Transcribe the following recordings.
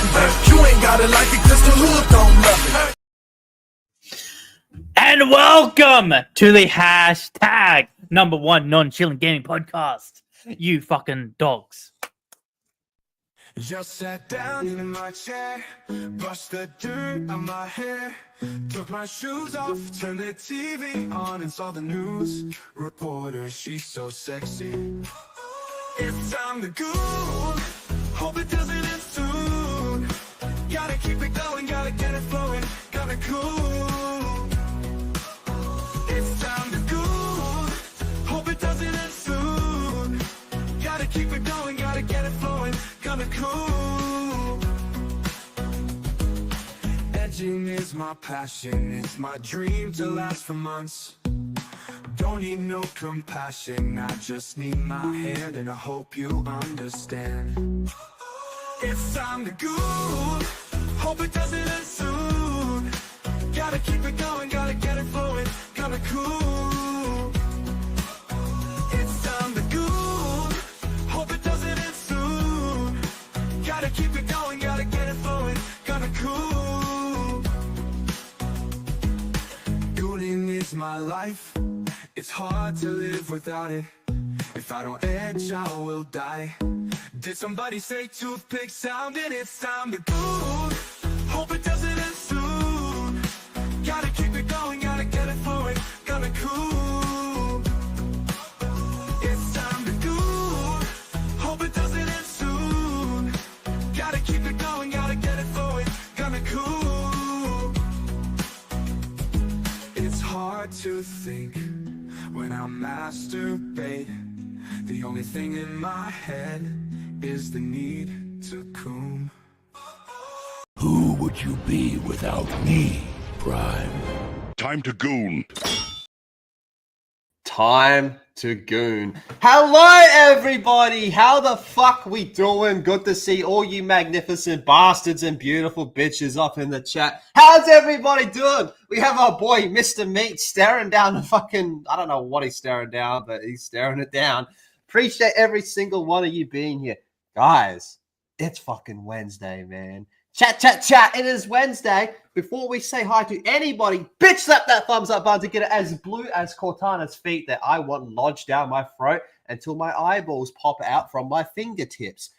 nothing. You ain't gotta like it cause the hood don't love it. And welcome to the hashtag #1 non-chilling gaming podcast. You fucking dogs. Just sat down in my chair, brushed the dirt on my hair, took my shoes off, turned the TV on and saw the news reporter. She's so sexy. It's time to go. Hope it doesn't end soon. Gotta keep it going, gotta get it flowing, gotta cool. It's time to go. Hope it doesn't end soon. Gotta keep it going, gotta get it flowing, gotta cool. Edging is my passion, it's my dream to last for months. Don't need no compassion, I just need my hand, and I hope you understand. It's time to go. Hope it doesn't end soon. Gotta keep it going, gotta get it flowing, gotta cool. It's time to go. Hope it doesn't end soon. Gotta keep it going, gotta get it flowing, gotta cool. Gooning is my life. It's hard to live without it. If I don't edge, I will die. Did somebody say toothpick sounding? It's time to go. Hope it doesn't end soon. Gotta keep it going, gotta get it flowing, gotta cool. It's time to go. Hope it doesn't end soon. Gotta keep it going, gotta get it flowing, gotta cool. It's hard to think when I masturbate. The only thing in my head is the need to coom. Who would you be without me, Prime? Time to goon. Time to goon. Hello, everybody. How the fuck we doing? Good to see all you magnificent bastards and beautiful bitches up in the chat. How's everybody doing? We have our boy, Mr. Meat, staring down the fucking... I don't know what he's staring down, but he's staring it down. Appreciate every single one of you being here. Guys, it's fucking Wednesday, man. Chat, chat, chat. It is Wednesday. Before we say hi to anybody, bitch slap that thumbs up button to get it as blue as Cortana's feet that I want lodged down my throat until my eyeballs pop out from my fingertips.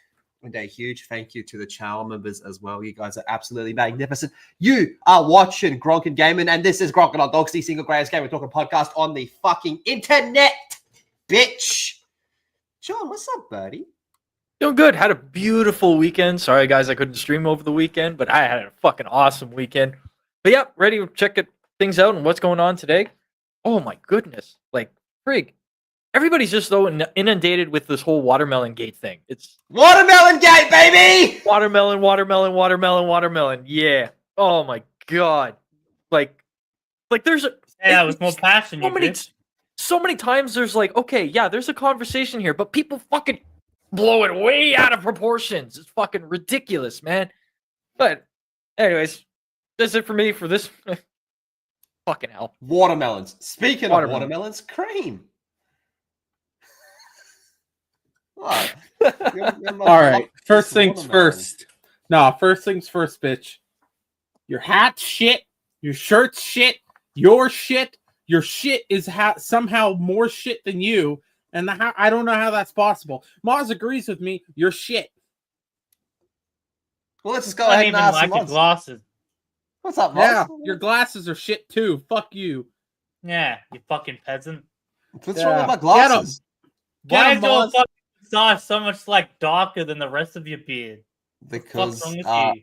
And a huge thank you to the channel members as well. You guys are absolutely magnificent. You are watching Gronk and Gaming, and this is Gronk and Dogs, the single greatest gamer talking podcast on the fucking internet, bitch. John, what's up, buddy? Doing good. Had a beautiful weekend. Sorry, guys, I couldn't stream over the weekend, but I had a fucking awesome weekend. But yeah, ready to check things out and what's going on today. Oh my goodness. Like, frig. Everybody's just so inundated with this whole watermelon gate thing. It's Watermelon gate, baby! Watermelon, watermelon, watermelon, watermelon. Yeah. Oh my god. Like there's a... Yeah, with more passion, so many times there's like, okay, yeah, there's a conversation here, but people fucking blow it way out of proportions. It's fucking ridiculous, man. But anyways, that's it for me for this. Fucking hell. Watermelons. Speaking of watermelons, cream. Oh, all right. First things first. No, first things first, bitch. Your hat's shit. Your shirt's shit. Your shit. Your shit is somehow more shit than you. And I don't know how that's possible. Moz agrees with me. You're shit. Well, let's just go ahead and ask like your glasses. What's up, Moz? Yeah, your glasses are shit too. Fuck you. Yeah, you fucking peasant. What's wrong with my glasses? Why is your fucking moustache so much like darker than the rest of your beard? Because what's wrong with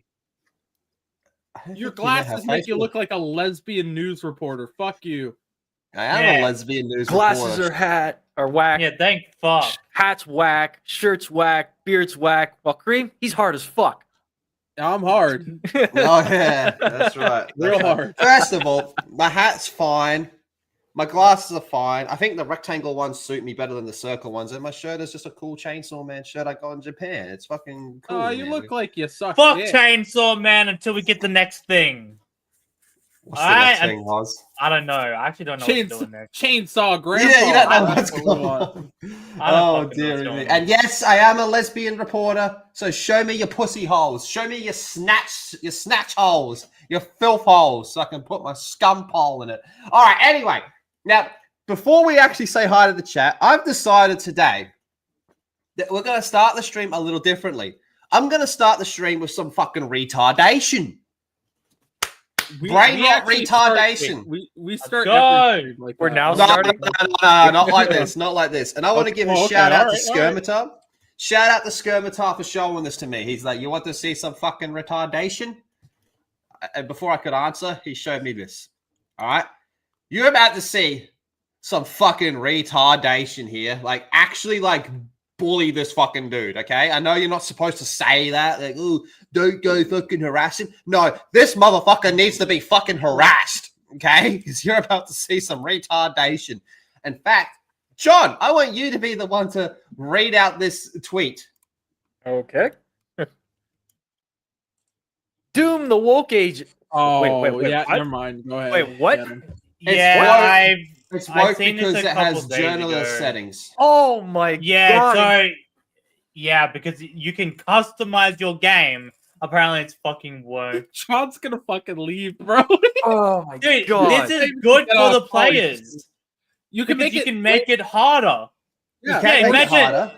you? Your glasses make you look like a lesbian news reporter. Fuck you. I am a lesbian news Glasses reporter. are whack. Yeah, thank fuck. Hat's whack. Shirt's whack. Beard's whack. Well, Cream, he's hard as fuck. I'm hard. Oh, yeah. That's right. Real hard. First of all, my hat's fine. My glasses are fine. I think the rectangle ones suit me better than the circle ones. And my shirt is just a cool Chainsaw Man shirt I got in Japan. It's fucking cool. Oh, you look like you suck. Fuck Chainsaw Man until we get the next thing. What's the next thing, Oz? I don't know. I actually don't know what to do next. Chainsaw Grandpa. Yeah, you don't know That's what's what we going want. on. I don't Oh, fucking know what's dear going me. on. And yes, I am a lesbian reporter, so show me your pussy holes. Show me your snatch holes, your filth holes, so I can put my scum pole in it. All right, anyway. Now, before we actually say hi to the chat, I've decided today that we're going to start the stream a little differently. I'm going to start the stream with some fucking retardation. Brain rot retardation. We start go. every stream like We're that. now No, starting. no, not like this. Not like this. And I want to give a Okay, shout out all to right, all right. Skirmitar. Shout out to Skirmitar for showing this to me. He's like, you want to see some fucking retardation? And before I could answer, he showed me this. All right. You're about to see some fucking retardation here. Like, actually, like, bully this fucking dude, okay? I know you're not supposed to say that. Like, oh, don't go fucking harass him. No, this motherfucker needs to be fucking harassed, okay? Because you're about to see some retardation. In fact, John, I want you to be the one to read out this tweet. Okay. Doom the woke age. Oh, wait, yeah, what? never mind. Go ahead. Wait, what? Get him. Yeah, It's I've woke seen this because a it has couple days journalist ago. settings. Oh my yeah. god. So yeah, because you can customize your game. Apparently, it's fucking woke. John's gonna fucking leave, bro. Oh my Dude, god. this is good Get for off the party. players. You can Because make you can make it harder. You Yeah, can't yeah, make it imagine- harder.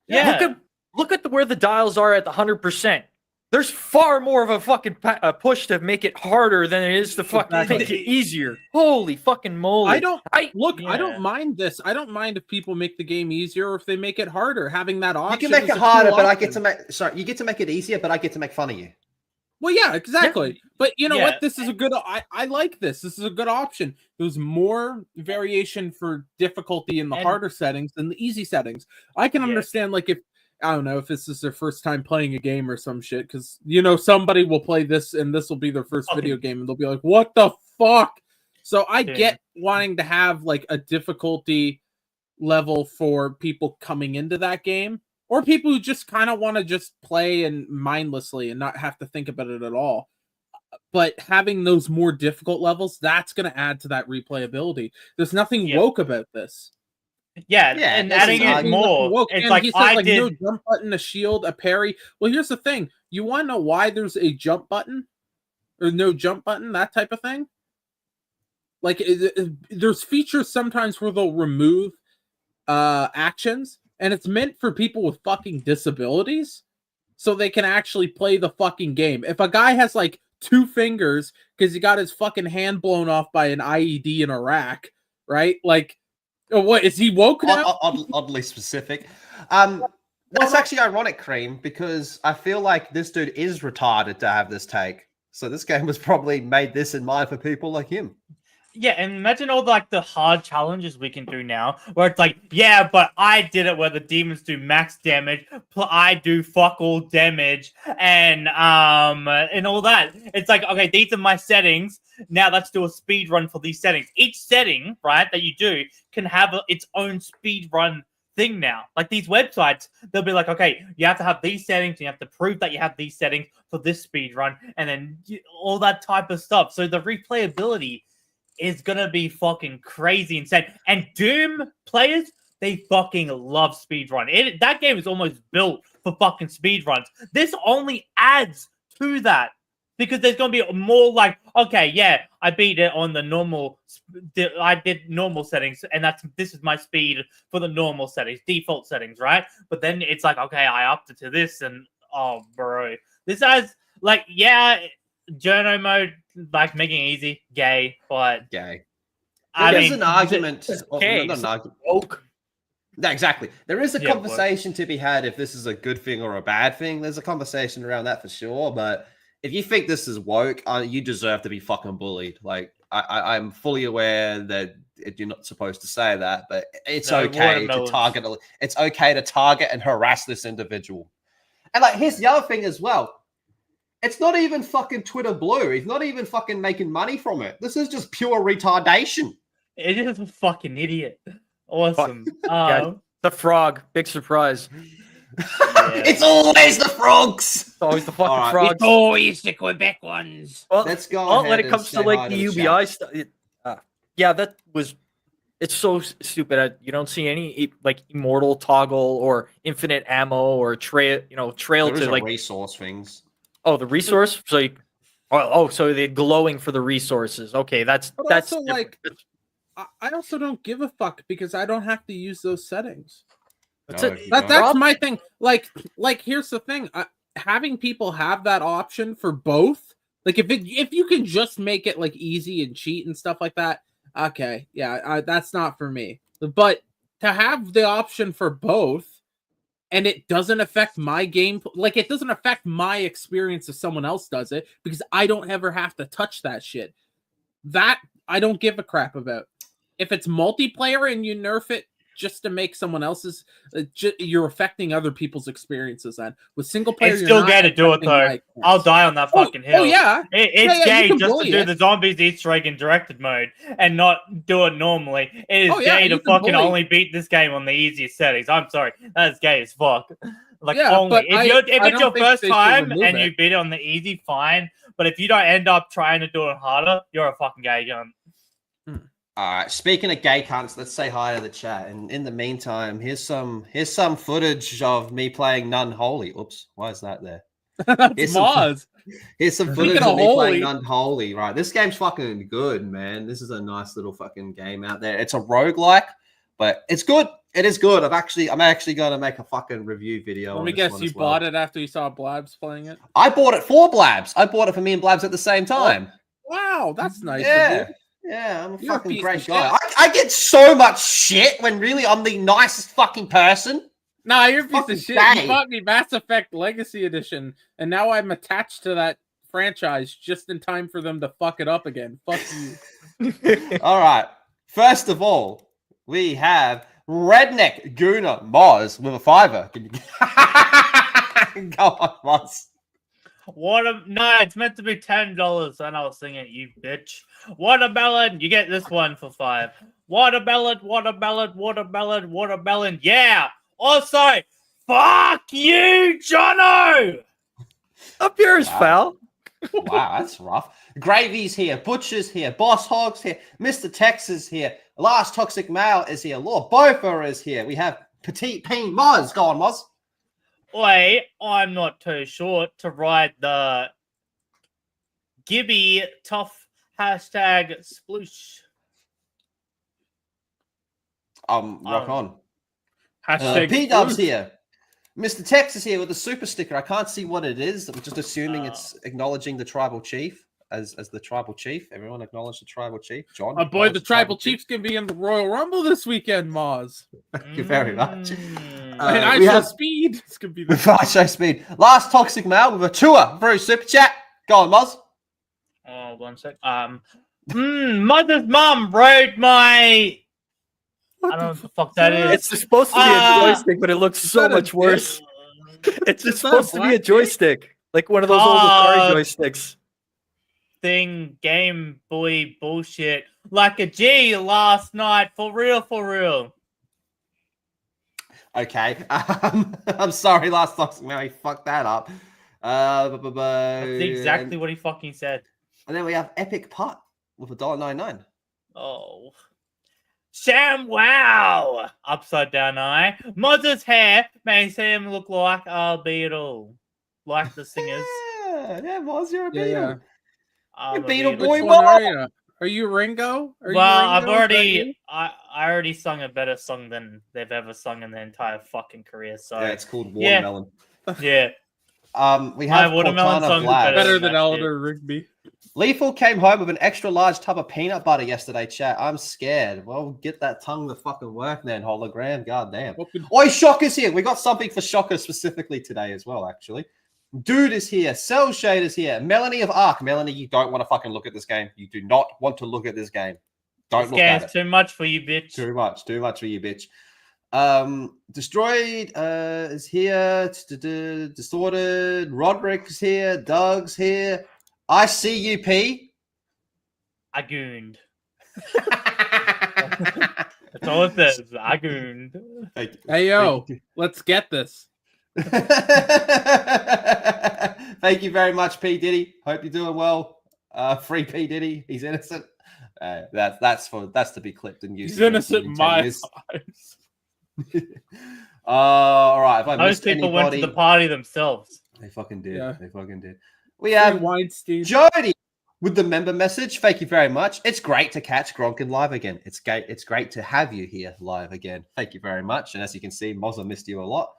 Yeah. Look at where the dials are at the 100%. There's far more of a fucking push to make it harder than it is to fucking Exactly. make it easier. Holy fucking moly! I don't look. I Yeah. don't mind this. I don't mind if people make the game easier or if they make it harder. Having that option. You can make is it a harder, cool but I option. get to make... Sorry, you get to make it easier, but I get to make fun of you. Well, yeah, exactly. But you know Yeah. what? This is a good. I like this. This is a good option. There's more variation for difficulty in the And- harder settings than the easy settings. I can Yes. understand, like, if I don't know if this is their first time playing a game or some shit, because you know somebody will play this and this will be their first Okay. video game and they'll be like, "What the fuck?" So I Yeah. get wanting to have like a difficulty level for people coming into that game. Or people who just kind of want to just play and mindlessly and not have to think about it at all. But having those more difficult levels, that's going to add to that replayability. There's nothing Yeah. woke about this. Yeah, Yeah, and this adding is it not- more. Woke. It's And like he says, I like, did. no jump button, a shield, a parry. Well, here's the thing. You want to know why there's a jump button? Or no jump button, that type of thing? Like, there's features sometimes where they'll remove actions, and it's meant for people with fucking disabilities so they can actually play the fucking game. If a guy has like 2 fingers because he got his fucking hand blown off by an IED in Iraq, right? Like, what is he woke now? Oddly specific. That's actually ironic, Cream, because I feel like this dude is retarded to have this take. So this game was probably made this in mind for people like him. Yeah, and imagine all the hard challenges we can do now, where it's like, yeah, but I did it where the demons do max damage, I do fuck all damage, and all that. It's like, okay, these are my settings. Now let's do a speed run for these settings. Each setting, right, that you do can have its own speed run thing now. Like these websites, they'll be like, okay, you have to have these settings, you have to prove that you have these settings for this speed run, and then all that type of stuff. So the replayability is gonna be fucking crazy insane. And Doom players, they fucking love speedrun. That game is almost built for fucking speedruns. This only adds to that. Because there's gonna be more like, okay, yeah, I beat it on the normal. I did normal settings, and this is my speed for the normal settings, default settings, right? But then it's like, okay, I upped it to this, and oh, bro, this has like, yeah, journo mode, like making it easy, gay, but Gay. I There's mean, an argument. gay, Not an argument. Woke. No, exactly. There is a Yeah, conversation to be had if this is a good thing or a bad thing. There's a conversation around that for sure. But if you think this is woke, you deserve to be fucking bullied. Like, I'm fully aware that you're not supposed to say that, but it's No, okay to watermelons. target. It's okay to target and harass this individual. And like, here's the other thing as well. It's not even fucking Twitter blue. He's not even fucking making money from it. This is just pure retardation. it is a fucking idiot. Awesome. Yeah. The frog, big surprise. It's always the frogs. It's always the fucking All right. frogs. always the Quebec ones. Well, Let's go well, ahead when it and comes say to like hi the to the UBI chat. stuff, yeah, that was. It's so stupid. You don't see any like immortal toggle or infinite ammo or trail There is to a like. resource things. Oh, the resource. So so they're glowing for the resources. Okay, that's But that's also, different. like, I also don't give a fuck because I don't have to use those settings. That's No, it. you That don't. that's my thing. Like here's the thing. Having people have that option for both. Like if you can just make it like easy and cheat and stuff like that. Okay, yeah, that's not for me. But to have the option for both and it doesn't affect my game, like it doesn't affect my experience if someone else does it because I don't ever have to touch that shit. That I don't give a crap about. If it's multiplayer and you nerf it just to make someone else's, you're affecting other people's experiences. Then with single player, It's you're still not gay to do it affecting though. my experience. I'll die on that fucking hill. Oh yeah, It's Yeah, you gay can just to bully do it. the zombies Easter egg in directed mode and not do it normally. It is Oh, yeah, gay to you can fucking bully. only beat this game on the easiest settings. I'm sorry, that's gay as fuck. Like Yeah, only but if I it's don't your think first they should time remove and it. you beat it on the easy, fine. But if you don't end up trying to do it harder, you're a fucking gay gun. All right. Speaking of gay cunts, let's say hi to the chat. And in the meantime, here's some footage of me playing Unholy. Oops, why is that there? that's Here's some- Moz. Here's some Speaking footage of of me holy- playing Unholy. Right, this game's fucking good, man. This is a nice little fucking game out there. It's a roguelike, but it's good. It is good. I'm actually going to make a fucking review video. Let me guess, you bought it after you saw Blabs playing it. I bought it for Blabs. I bought it for me and Blabs at the same time. Wow, that's nice. Yeah. Of you. Yeah, I'm a You're a fucking piece great of guy. shit. I get so much shit when really I'm the nicest fucking person. Nah, you're a piece Fucking of shit. gay. You bought me Mass Effect Legacy Edition, and now I'm attached to that franchise just in time for them to fuck it up again. Fuck you. All right. First of all, we have Redneck Gooner Moz with a $5. Can you go on, Moz? No, it's meant to be $10, and I was singing, you bitch. Watermelon, you get this one for $5. Watermelon, watermelon. Yeah. Also, fuck you, Jono. Up yours, Wow. pal. Wow, that's rough. Gravy's here, Butcher's here, Boss Hog's here, Mr. Tex is here, Last Toxic Male is here, Lord Bofer is here. We have Petite Peen Moz. Go on, Moz. Wait, I'm not too short to ride the Gibby tough hashtag sploosh. Rock on. Hashtag P-Dub's fruit. here. Mr. Tex is here with a super sticker. I can't see what it is. I'm just assuming it's acknowledging the tribal chief as the tribal chief. Everyone acknowledge the tribal chief. John. Oh boy, acknowledge the tribal chief's gonna be in the Royal Rumble this weekend, Moz. Thank you very much. Mm. And I we show have- speed. It's gonna be the Fire show speed. Last Toxic Male with a tour through super chat. Go on, Moz. Oh, 1 sec. Mother's mom rode my. I don't know what the fuck that is. It's supposed to be a joystick, but it looks so that a much worse. It's Is that supposed to be a black dick? joystick, like one of those old Atari Uh, joysticks. Thing Game Boy bullshit. Like a G last night. For real. Okay. I'm sorry, Last Toxic Male. He fucked that up. That's exactly what he fucking said. And then we have Epic Putt with $1.99. Oh. Sam Wow! Upside down eye. Mother's hair makes him look like a Beetle. Like the singers. Yeah, Moz, you're a Yeah, Beetle. yeah. I'm You a Beetle Beetle. boy. Which one are you? Are you Ringo? Are you Well, I've Ringo? Is that you? already I already sung a better song than they've ever sung in their entire fucking career. So Yeah, it's called Yeah. Watermelon. yeah. We My have watermelon Cortana song's Vlad. Better than That's Elder Rigby. Lethal came home with an extra large tub of peanut butter yesterday, chat. I'm scared. Well, get that tongue to fucking work then, hologram. God damn. Oi, Shocker's here. We got something for Shocker specifically today as well, actually. Dude is here. Cell Shade is here. Melanie of Arc. Melanie, you don't want to fucking look at this game. You do not want to look at this game. Don't This look at game's it. too much for you, bitch. Too much for you, bitch. Destroyed is here. Distorted. Roderick's here. Doug's here. I see you, P. I gooned. That's all it says. I gooned. Thank you. Hey yo, Thank you. let's get this. Thank you very much, P Diddy. Hope you're doing well. Free P Diddy. He's innocent. That's to be clipped and used. He's innocent in my years. eyes. All right. If I Those missed people anybody, went to the party themselves. they fucking did. Yeah. They fucking did. We have Weinstein. Jody with the member message. Thank you very much. It's great to catch Gronk live again. It's great to have you here live again. Thank you very much. And as you can see, Mozza missed you a lot.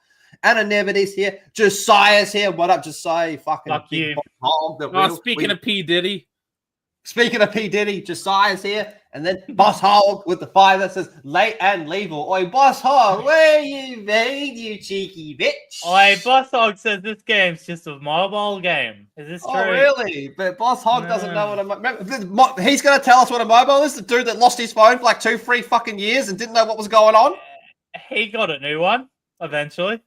Anonymity's here. Josiah's here. What up, Josiah? Fucking Fuck you. Speaking of P. Diddy. Speaking of P. Diddy, Josiah's here. And then Boss Hog with the five that says late and legal. Oi, Boss Hog, where you been, you cheeky bitch? Oi, Boss Hog says this game's just a mobile game. Is this true? Oh, really? But Boss Hog doesn't know what he's going to tell us what a mobile is? The dude that lost his phone for like 2-3 fucking years and didn't know what was going on? He got a new one eventually.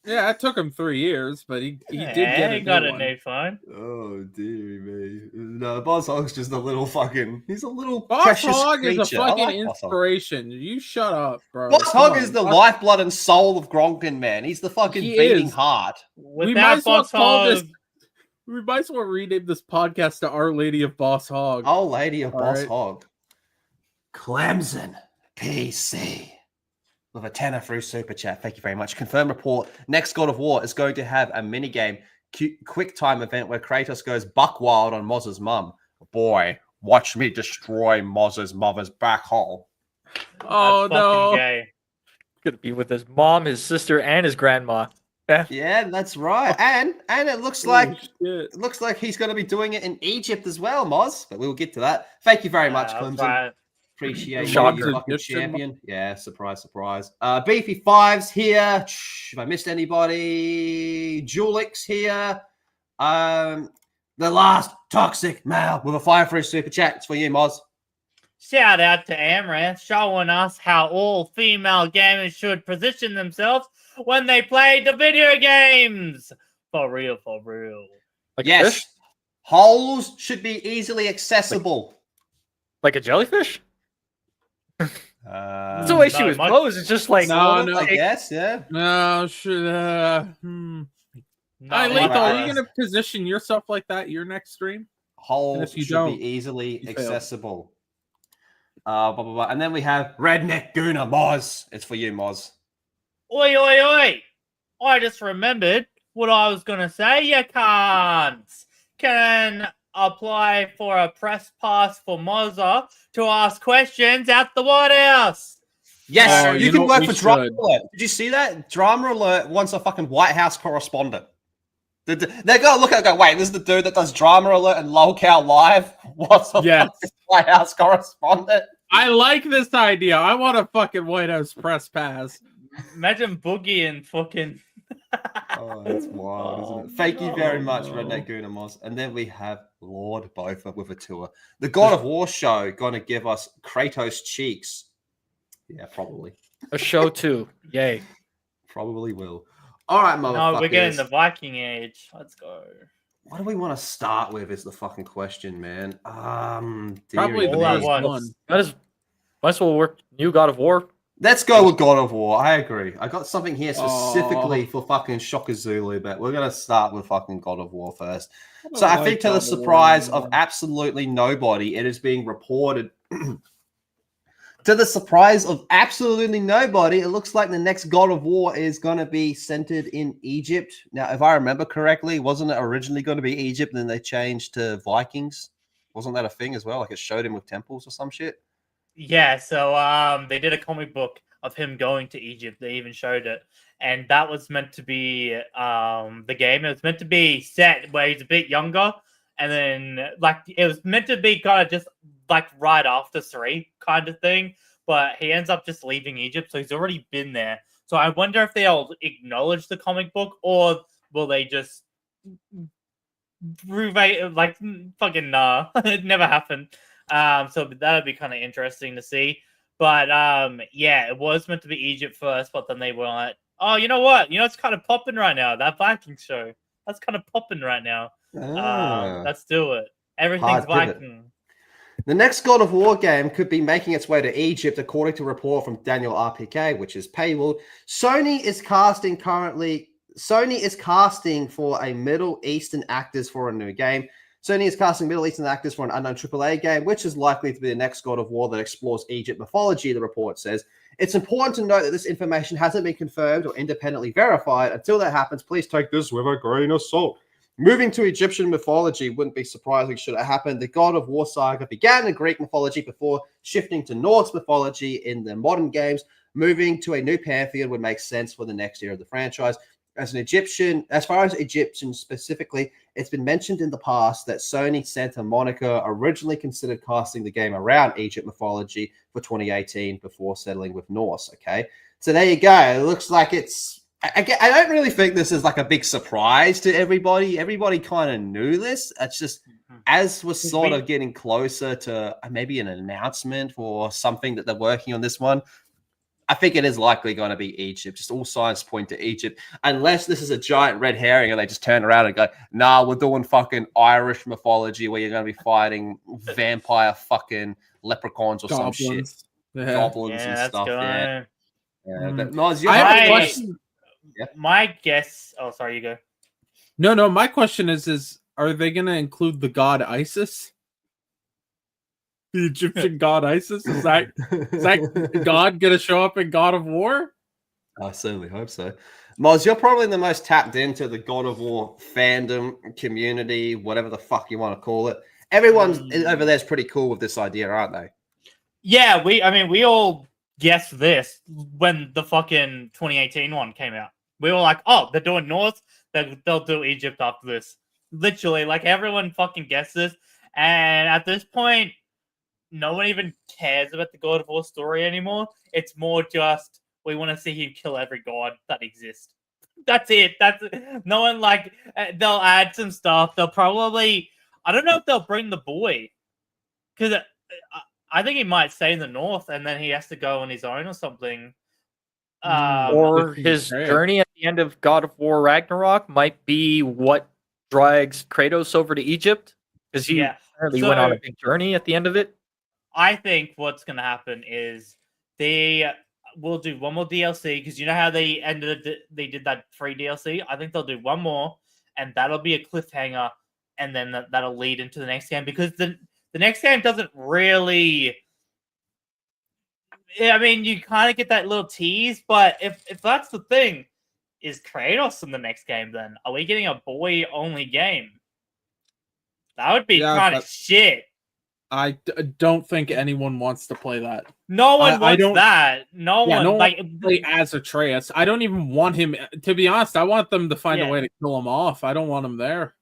Yeah, it took him 3 years, but he did get he a got new a one. new phone. Oh, dear me. No, Boss Hog's just a little fucking... He's a little Boss precious Hog is a creature. I fucking like Boss Hog. inspiration. You shut up, bro. Boss Come Hog on. is the lifeblood and soul of Gronkin, man. He's the fucking He beating is. heart. We might Without as well Boss call Hog, this. We might as well rename this podcast to Our Lady of Boss Hog. Oh, lady of All Boss right. Hog. Clemson PC. With a tenner through Super Chat. Thank you very much. Confirm report. Next God of War is going to have a minigame, quick time event where Kratos goes buck wild on Moz's mum. Boy, watch me destroy Moz's mother's back hole. Oh that's no! fucking gay. Gonna be with his mom, his sister, and his grandma. Yeah, that's right. And it looks like Shit. he's going to be doing it in Egypt as well, Moz. But we'll get to that. Thank you very much, Clemson. Right. Appreciate Shocker. you, fucking champion. Yeah, surprise. Beefy Fives here. If I missed anybody, Julix here. The last toxic male with a fire through super chat. It's for you, Moz. Shout out to Amaranth showing us how all female gamers should position themselves when they play the video games. For real. Like a Yes, fish? holes should be easily accessible. Like a jellyfish? That's the Uh, way she not was much. posed. It's just like No, I guess, yeah. No, should. Not Lethal, much. are you gonna position yourself like that your next stream? Holes if you should don't, be easily you failed. accessible. Blah, blah, blah. And then we have Redneck Gooner Moz. It's for you, Moz. Oi. I just remembered what I was going to say. You can't. Can apply for a press pass for Mozza to ask questions at the White House. Yes, Oh, you you can know work what for we Drama should? Alert. Did you see that? Drama Alert wants a fucking White House correspondent. They're going to look at it and go, wait, this is the dude that does Drama Alert and LolCow Live? What's a Yes. fucking White House correspondent? I like this idea. I want a fucking White House press pass. Imagine Boogie and fucking... Oh, that's wild, isn't it? Thank you very much, Redneck Gooner Moz. And then we have Lord Bofa with a tour. The God of War show going to give us Kratos cheeks. Yeah, probably. a show too. Yay. Probably will. All right, motherfuckers. No, we're getting the Viking Age. Let's go. What do we want to start with is the fucking question, man. Probably the All at most once. one. Might as well work new God of War. Let's go with God of War. I agree. I got something here specifically for fucking Shocker Zulu, but we're going to start with fucking God of War first. So I think to the surprise of absolutely nobody, it is being reported. To the surprise of absolutely nobody, it looks like the next God of War is going to be centered in Egypt. Now, if I remember correctly, wasn't it originally going to be Egypt and then they changed to Vikings? Wasn't that a thing as well? Like it showed him with temples or some shit? Yeah, so they did a comic book of him going to Egypt. They even showed it. And that was meant to be the game. It was meant to be set where he's a bit younger. And then, like, it was meant to be kind of just, like, right after 3 kind of thing. But he ends up just leaving Egypt, so he's already been there. So I wonder if they'll acknowledge the comic book, or will they just... like, fucking nah. It never happened. So that would be kind of interesting to see. But yeah, it was meant to be Egypt first, but then they were like, oh, you know what? You know, it's kind of popping right now. That Viking show. That's kind of popping right now. Let's do it. Everything's Hard pivot. Viking. The next God of War game could be making its way to Egypt, according to a report from Daniel RPK, which is paywall. Sony is casting currently Sony is casting for a Middle Eastern actors for a new game. Sony is casting Middle Eastern actors for an unknown AAA game, which is likely to be the next God of War that explores Egypt mythology, the report says. It's important to note that this information hasn't been confirmed or independently verified. Until that happens, please take this with a grain of salt. Moving to Egyptian mythology wouldn't be surprising should it happen. The God of War saga began in Greek mythology before shifting to Norse mythology in the modern games. Moving to a new pantheon would make sense for the next year of the franchise. As far as Egyptian specifically, it's been mentioned in the past that Sony Santa Monica originally considered casting the game around Egypt mythology for 2018 before settling with Norse. Okay, so there you go. It looks like it's. I don't really think this is like a big surprise to everybody. Everybody kind of knew this. It's just as we're sort of getting closer to maybe an announcement or something that they're working on this one. I think it is likely going to be Egypt. Just all signs point to Egypt, unless this is a giant red herring and they just turn around and go, "Nah, we're doing fucking Irish mythology where you're going to be fighting vampire fucking leprechauns or some shit, goblins and stuff." Yeah. But Moz, I have a question. My guess. Oh, sorry, you go. No. My question is are they going to include the god Isis? The Egyptian god Isis? Is that god going to show up in God of War? I certainly hope so. Moz, you're probably the most tapped into the God of War fandom community, whatever the fuck you want to call it. Everyone over there is pretty cool with this idea, aren't they? Yeah, we all guessed this when the fucking 2018 one came out. We were like, oh, they're doing North, they'll do Egypt after this. Literally, like everyone fucking guessed this. And at this point, no one even cares about the God of War story anymore. It's more just we want to see him kill every god that exists. That's it. No one they'll add some stuff. They'll probably I don't know if they'll bring the boy because I think he might stay in the North and then he has to go on his own or something. Or his journey at the end of God of War Ragnarok might be what drags Kratos over to Egypt because he apparently went on a big journey at the end of it. I think what's going to happen is they will do one more DLC because you know how they did that free DLC? I think they'll do one more and that'll be a cliffhanger and then that'll lead into the next game because the next game doesn't really... I mean, you kind of get that little tease, but if that's the thing, is Kratos in the next game then? Are we getting a boy-only game? That would be kind of shit. I don't think anyone wants to play that. No one wants that. No one play as Atreus. I don't even want him. To be honest, I want them to find a way to kill him off. I don't want him there.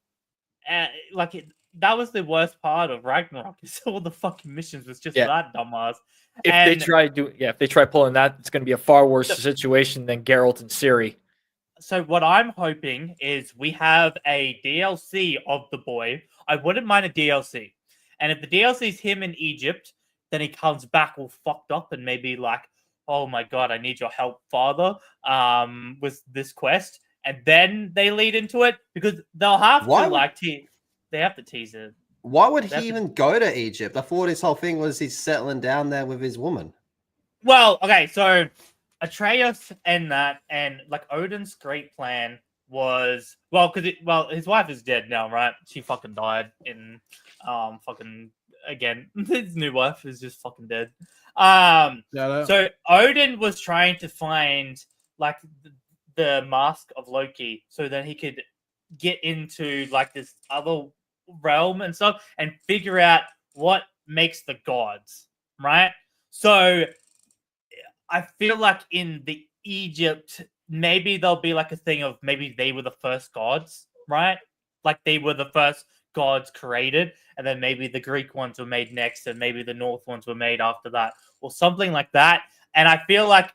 That was the worst part of Ragnarok. Is all the fucking missions was just that dumbass. If they try pulling that, it's going to be a far worse situation than Geralt and Ciri. So what I'm hoping is we have a DLC of the boy. I wouldn't mind a DLC. And if the DLC is him in Egypt, then he comes back all fucked up and maybe like, oh my god, I need your help, father, with this quest. And then they lead into it because they'll have they have to tease it. Why would he even go to Egypt? I thought his whole thing was he's settling down there with his woman. Well, okay, so Atreus and like Odin's great plan was his wife is dead now, right? She fucking died in his new wife is just fucking dead. So Odin was trying to find like the mask of Loki so that he could get into like this other realm and stuff and figure out what makes the gods, right? So I feel like in the Egypt, maybe there'll be like a thing of maybe they were the first gods, right? Like they were the first gods created, and then maybe the Greek ones were made next, and maybe the North ones were made after that, or something like that. And I feel like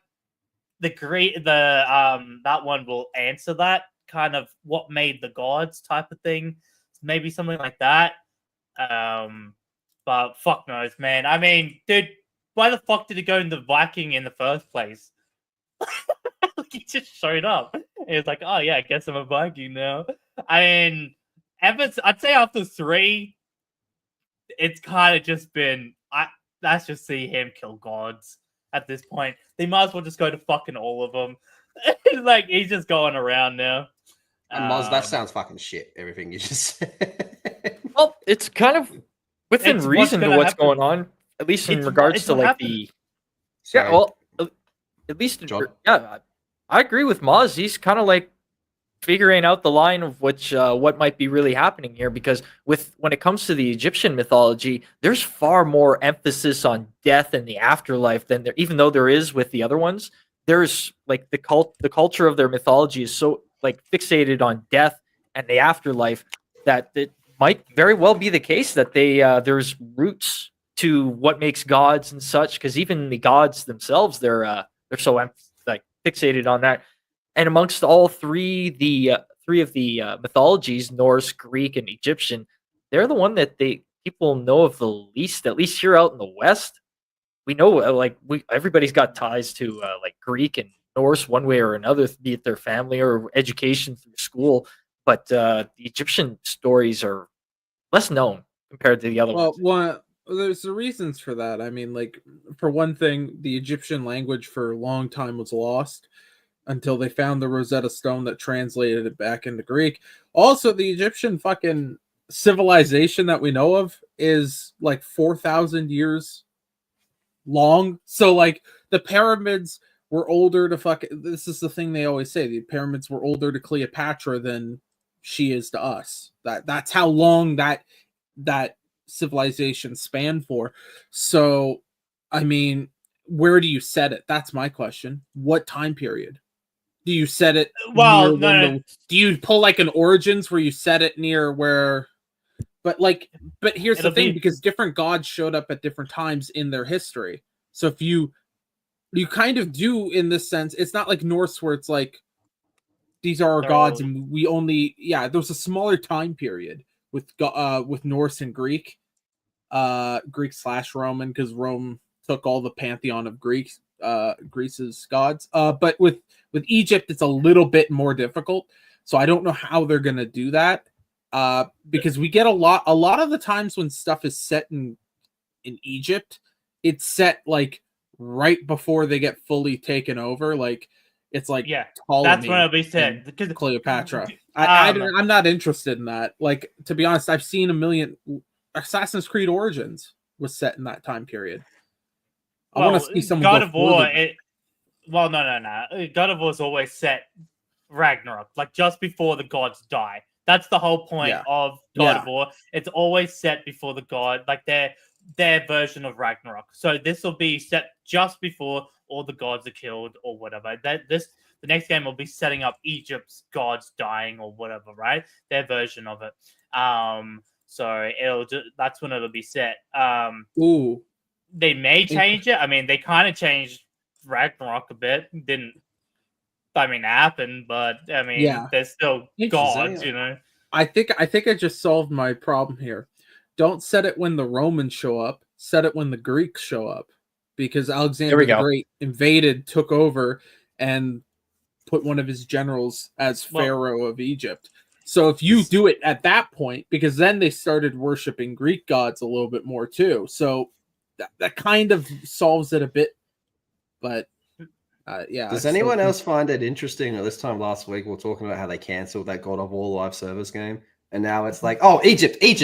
that one will answer that kind of what made the gods type of thing. Maybe something like that. But fuck knows, man. I mean, dude, why the fuck did he go into Viking in the first place? He just showed up. He was like, oh yeah, I guess I'm a Viking now. I mean, I'd say after 3, it's kind of just been, let's just see him kill gods at this point. They might as well just go to fucking all of them. Like he's just going around now. And Moz, that sounds fucking shit. Everything you just said. Well, it's kind of within It's what's reason to gonna what's happen. going on, at least in It's regards it's to what like happened. the Sorry. yeah. Well, at least John? yeah, I agree with Moz. He's kind of like figuring out the line of which what might be really happening here, because when it comes to the Egyptian mythology, there's far more emphasis on death and the afterlife than there, even though there is with the other ones. There's like the culture of their mythology is so like fixated on death and the afterlife that it might very well be the case that there's roots to what makes gods and such, because even the gods themselves, they're so like fixated on that. And amongst all three of the mythologies, Norse, Greek, and Egyptian, they're the one that people know of the least. At least here out in the West, we know everybody's got ties to like Greek and Norse one way or another, be it their family or education through school. But the Egyptian stories are less known compared to the other ones. There's the reasons for that. I mean, like, for one thing, the Egyptian language for a long time was lost until they found the Rosetta Stone that translated it back into Greek. Also, the Egyptian fucking civilization that we know of is like 4,000 years long. So, like, the pyramids were older to this is the thing they always say. The pyramids were older to Cleopatra than she is to us. That's how long that civilization spanned for. So, I mean, where do you set it? That's my question. What time period? Do you set it? Well, do you pull like an Origins where you set it near where? But here's the thing, because different gods showed up at different times in their history. So if you kind of do in this sense, it's not like Norse where it's like these are our gods and we only there's a smaller time period with Norse and Greek, Greek/Roman, because Rome took all the pantheon of Greece's gods. But with Egypt, it's a little bit more difficult. So I don't know how they're gonna do that. Because we get a lot of the times when stuff is set in Egypt, it's set like right before they get fully taken over. Like it's like Ptolemy, that's when it'll be set. Because Cleopatra. I'm not interested in that. Like, to be honest, I've seen a million. Assassin's Creed Origins was set in that time period. I want to see someone God of War. No. God of War is always set Ragnarok, like just before the gods die. That's the whole point of God of War. It's always set before the god, like their version of Ragnarok. So this will be set just before all the gods are killed or whatever. The next game will be setting up Egypt's gods dying or whatever, right? Their version of it. So that's when it'll be set. Ooh. They may change it. I mean, they kind of changed Ragnarok a bit. Didn't happen, but I mean, there's still gods, you know. I think I just solved my problem here. Don't set it when the Romans show up. Set it when the Greeks show up, because Alexander the Great invaded, took over, and put one of his generals as Pharaoh of Egypt. So if you do it at that point, because then they started worshiping Greek gods a little bit more too. So that kind of solves it a bit, but. Does anyone else find it interesting that this time last week we were talking about how they cancelled that God of War live service game, and now it's like, oh, Egypt, stay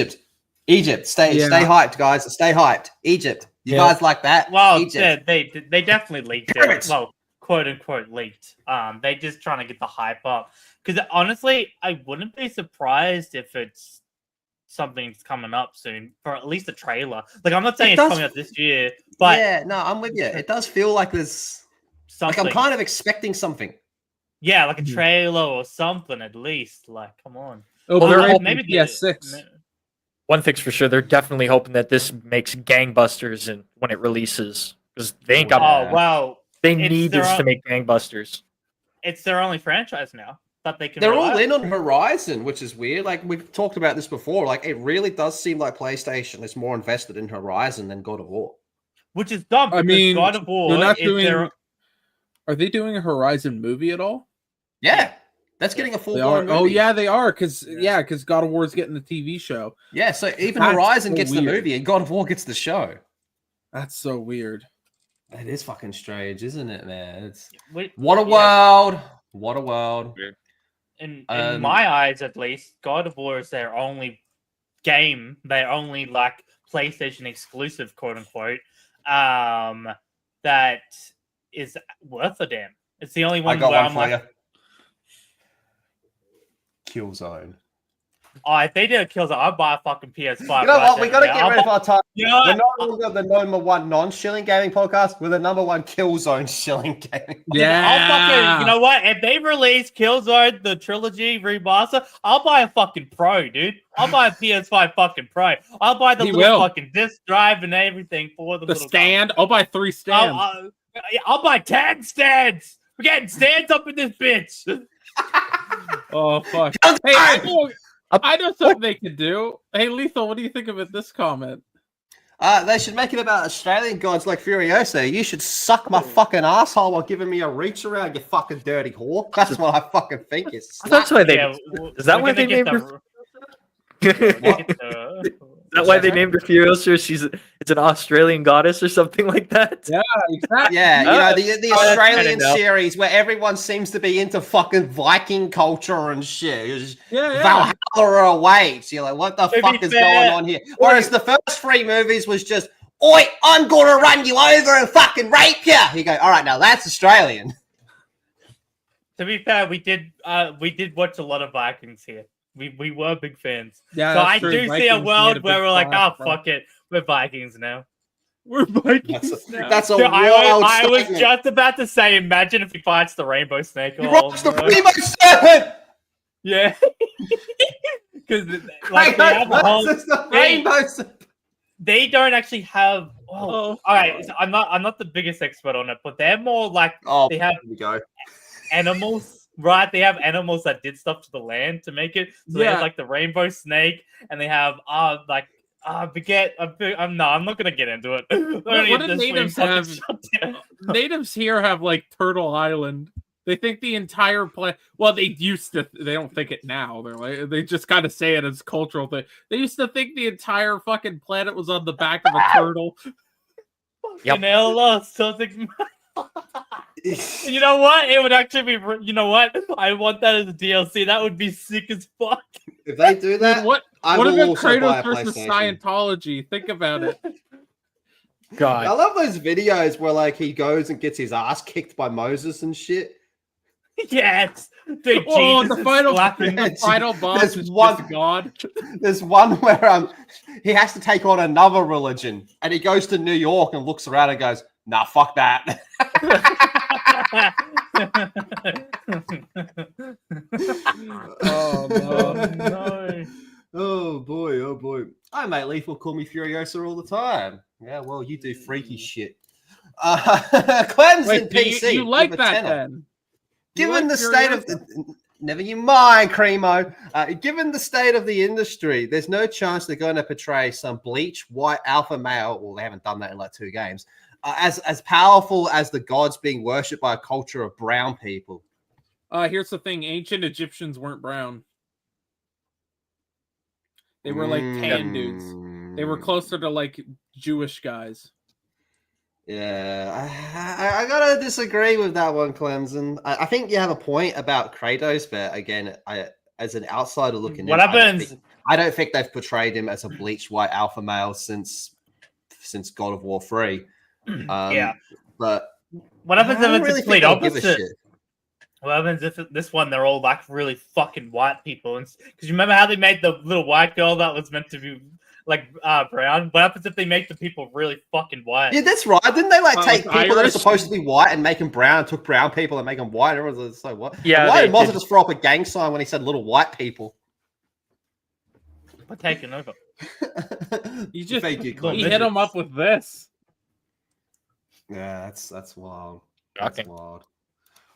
hyped, guys, stay hyped, Egypt. You guys like that? Well, Egypt. they definitely leaked it. Well, quote unquote leaked. They just trying to get the hype up, because honestly, I wouldn't be surprised if it's something's coming up soon, for at least a trailer. Like, I'm not saying it's coming up this year, but I'm with you. It does feel like there's. Something. Like, I'm kind of expecting something. Yeah, like a trailer or something at least. Like, come on. Well, they're hoping maybe PS6. One thing's for sure, they're definitely hoping that this makes gangbusters and when it releases, because they ain't got. They need this to make gangbusters. It's their only franchise now that they can. They're all in on Horizon, which is weird. Like, we've talked about this before. Like, it really does seem like PlayStation is more invested in Horizon than God of War. Which is dumb. I mean, God of War. They're not doing. Are they doing a Horizon movie at all? Yeah, that's getting a full-blown movie. Oh, yeah, they are, because God of War is getting the TV show. Yeah, so even Horizon gets the movie and God of War gets the show. That's so weird. It is fucking strange, isn't it, man? It's Wait, what a yeah. world! What a world! In Um, my eyes, at least, God of War is their only game, their only like PlayStation exclusive, quote unquote, that is worth a damn. It's the only I one got where one I'm for like, you. Killzone. oh, if they did a Killzone, I'd buy a fucking PS5. You know right what? We then got to and get there. rid of our time. You know We're what? no longer the number one non-shilling gaming podcast. We're the number one Killzone shilling gaming. I'll fucking, you know what? If they release Killzone, the trilogy remaster, I'll buy a fucking Pro, dude. I'll buy a PS5 fucking Pro. I'll buy the He little will. fucking disc drive and everything for the little stand. I'll buy 3 stands. I'll buy 10 stands. We're getting stands up in this bitch. Oh fuck! Hey, I know something they could do. Hey, Lethal, what do you think about this comment? They should make it about Australian gods like Furiosa. You should suck my fucking asshole while giving me a reach around, you fucking dirty whore. That's what I fucking think is. That's why they. Yeah, Is that we're why gonna they get named her? the- Is that why they named her Furiosa? It's an Australian goddess or something like that. Yeah, exactly. Yeah, you know, the Oh, that's Australian kinda series where everyone seems to be into fucking Viking culture and shit. It's just Yeah. Valhalla awaits. You're like, what the To fuck be is fair- going on here? Whereas the first 3 movies was just, oi, I'm gonna run you over and fucking rape you. You go, all right, now that's Australian. To be fair, we did watch a lot of Vikings here. We were big fans. Yeah, So that's I true. do see a Vikings made world big where we're like, oh splash, bro. fuck it, we're Vikings now. We're Vikings now. That's a Dude, wild I was statement. just about to say, imagine if he fights the Rainbow Snake. You Oh, watched the no. Rainbow Serpent! Yeah, because like they have a whole. versus the Rainbow Serpent. They don't actually have. Oh, Oh, all right. So I'm not the biggest expert on it, but they're more like Oh, they have here we go. animals. Right, they have animals that did stuff to the land to make it. So they Yeah. have like the rainbow snake, and they have forget. I'm not gonna get into it. what do natives have? Natives here have like Turtle Island. They think the entire planet. Well, they used to. They don't think it now. They're like they just kind of say it as cultural thing. They used to think the entire fucking planet was on the back of a turtle. Yep. Something. You know what? It would actually be. You know what? I want that as a DLC. That would be sick as fuck. If they do that, Dude, what I about will also buy Kratos a versus PlayStation. Scientology? Think about it. God. I love those videos where like he goes and gets his ass kicked by Moses and shit. Yes. Dude, Oh, Jesus the is final, slapping. the final boss There's is one- just God. There's one where he has to take on another religion, and he goes to New York and looks around and goes, "Nah, fuck that." Oh no. No. Oh boy, oh boy. I mate Lethal call me Furiosa all the time. Yeah, well, you do freaky shit. Clemson Wait, do PC. you like give a that tenner. then? You Given like the state of Furiosa? the never you mind, Cremo. Given the state of the industry, there's no chance they're going to portray some bleach white alpha male. Well, they haven't done that in like 2 games. As powerful as the gods being worshipped by a culture of brown people. Here's the thing: ancient Egyptians weren't brown. They were like tan dudes. They were closer to like Jewish guys. Yeah, I gotta disagree with that one, Clemson. I think you have a point about Kratos, but again, as an outsider looking What in, happens? I don't think they've portrayed him as a bleached white alpha male since God of War 3. Yeah. But What happens I if don't it's really the complete think they'll give a opposite? shit. What happens if this one they're all like really fucking white people? Because you remember how they made the little white girl that was meant to be like brown? What happens if they make the people really fucking white? Yeah, that's right. Didn't they like take like people that are Irish? supposed to be white and make them brown, and took brown people and make them white? Everyone's like, so what? Yeah, Why they did Mozart did. just throw up a gang sign when he said little white people? We're taking over. You just Thank you, he Clemson. hit him up with this. Yeah, that's wild. Shocking. That's wild.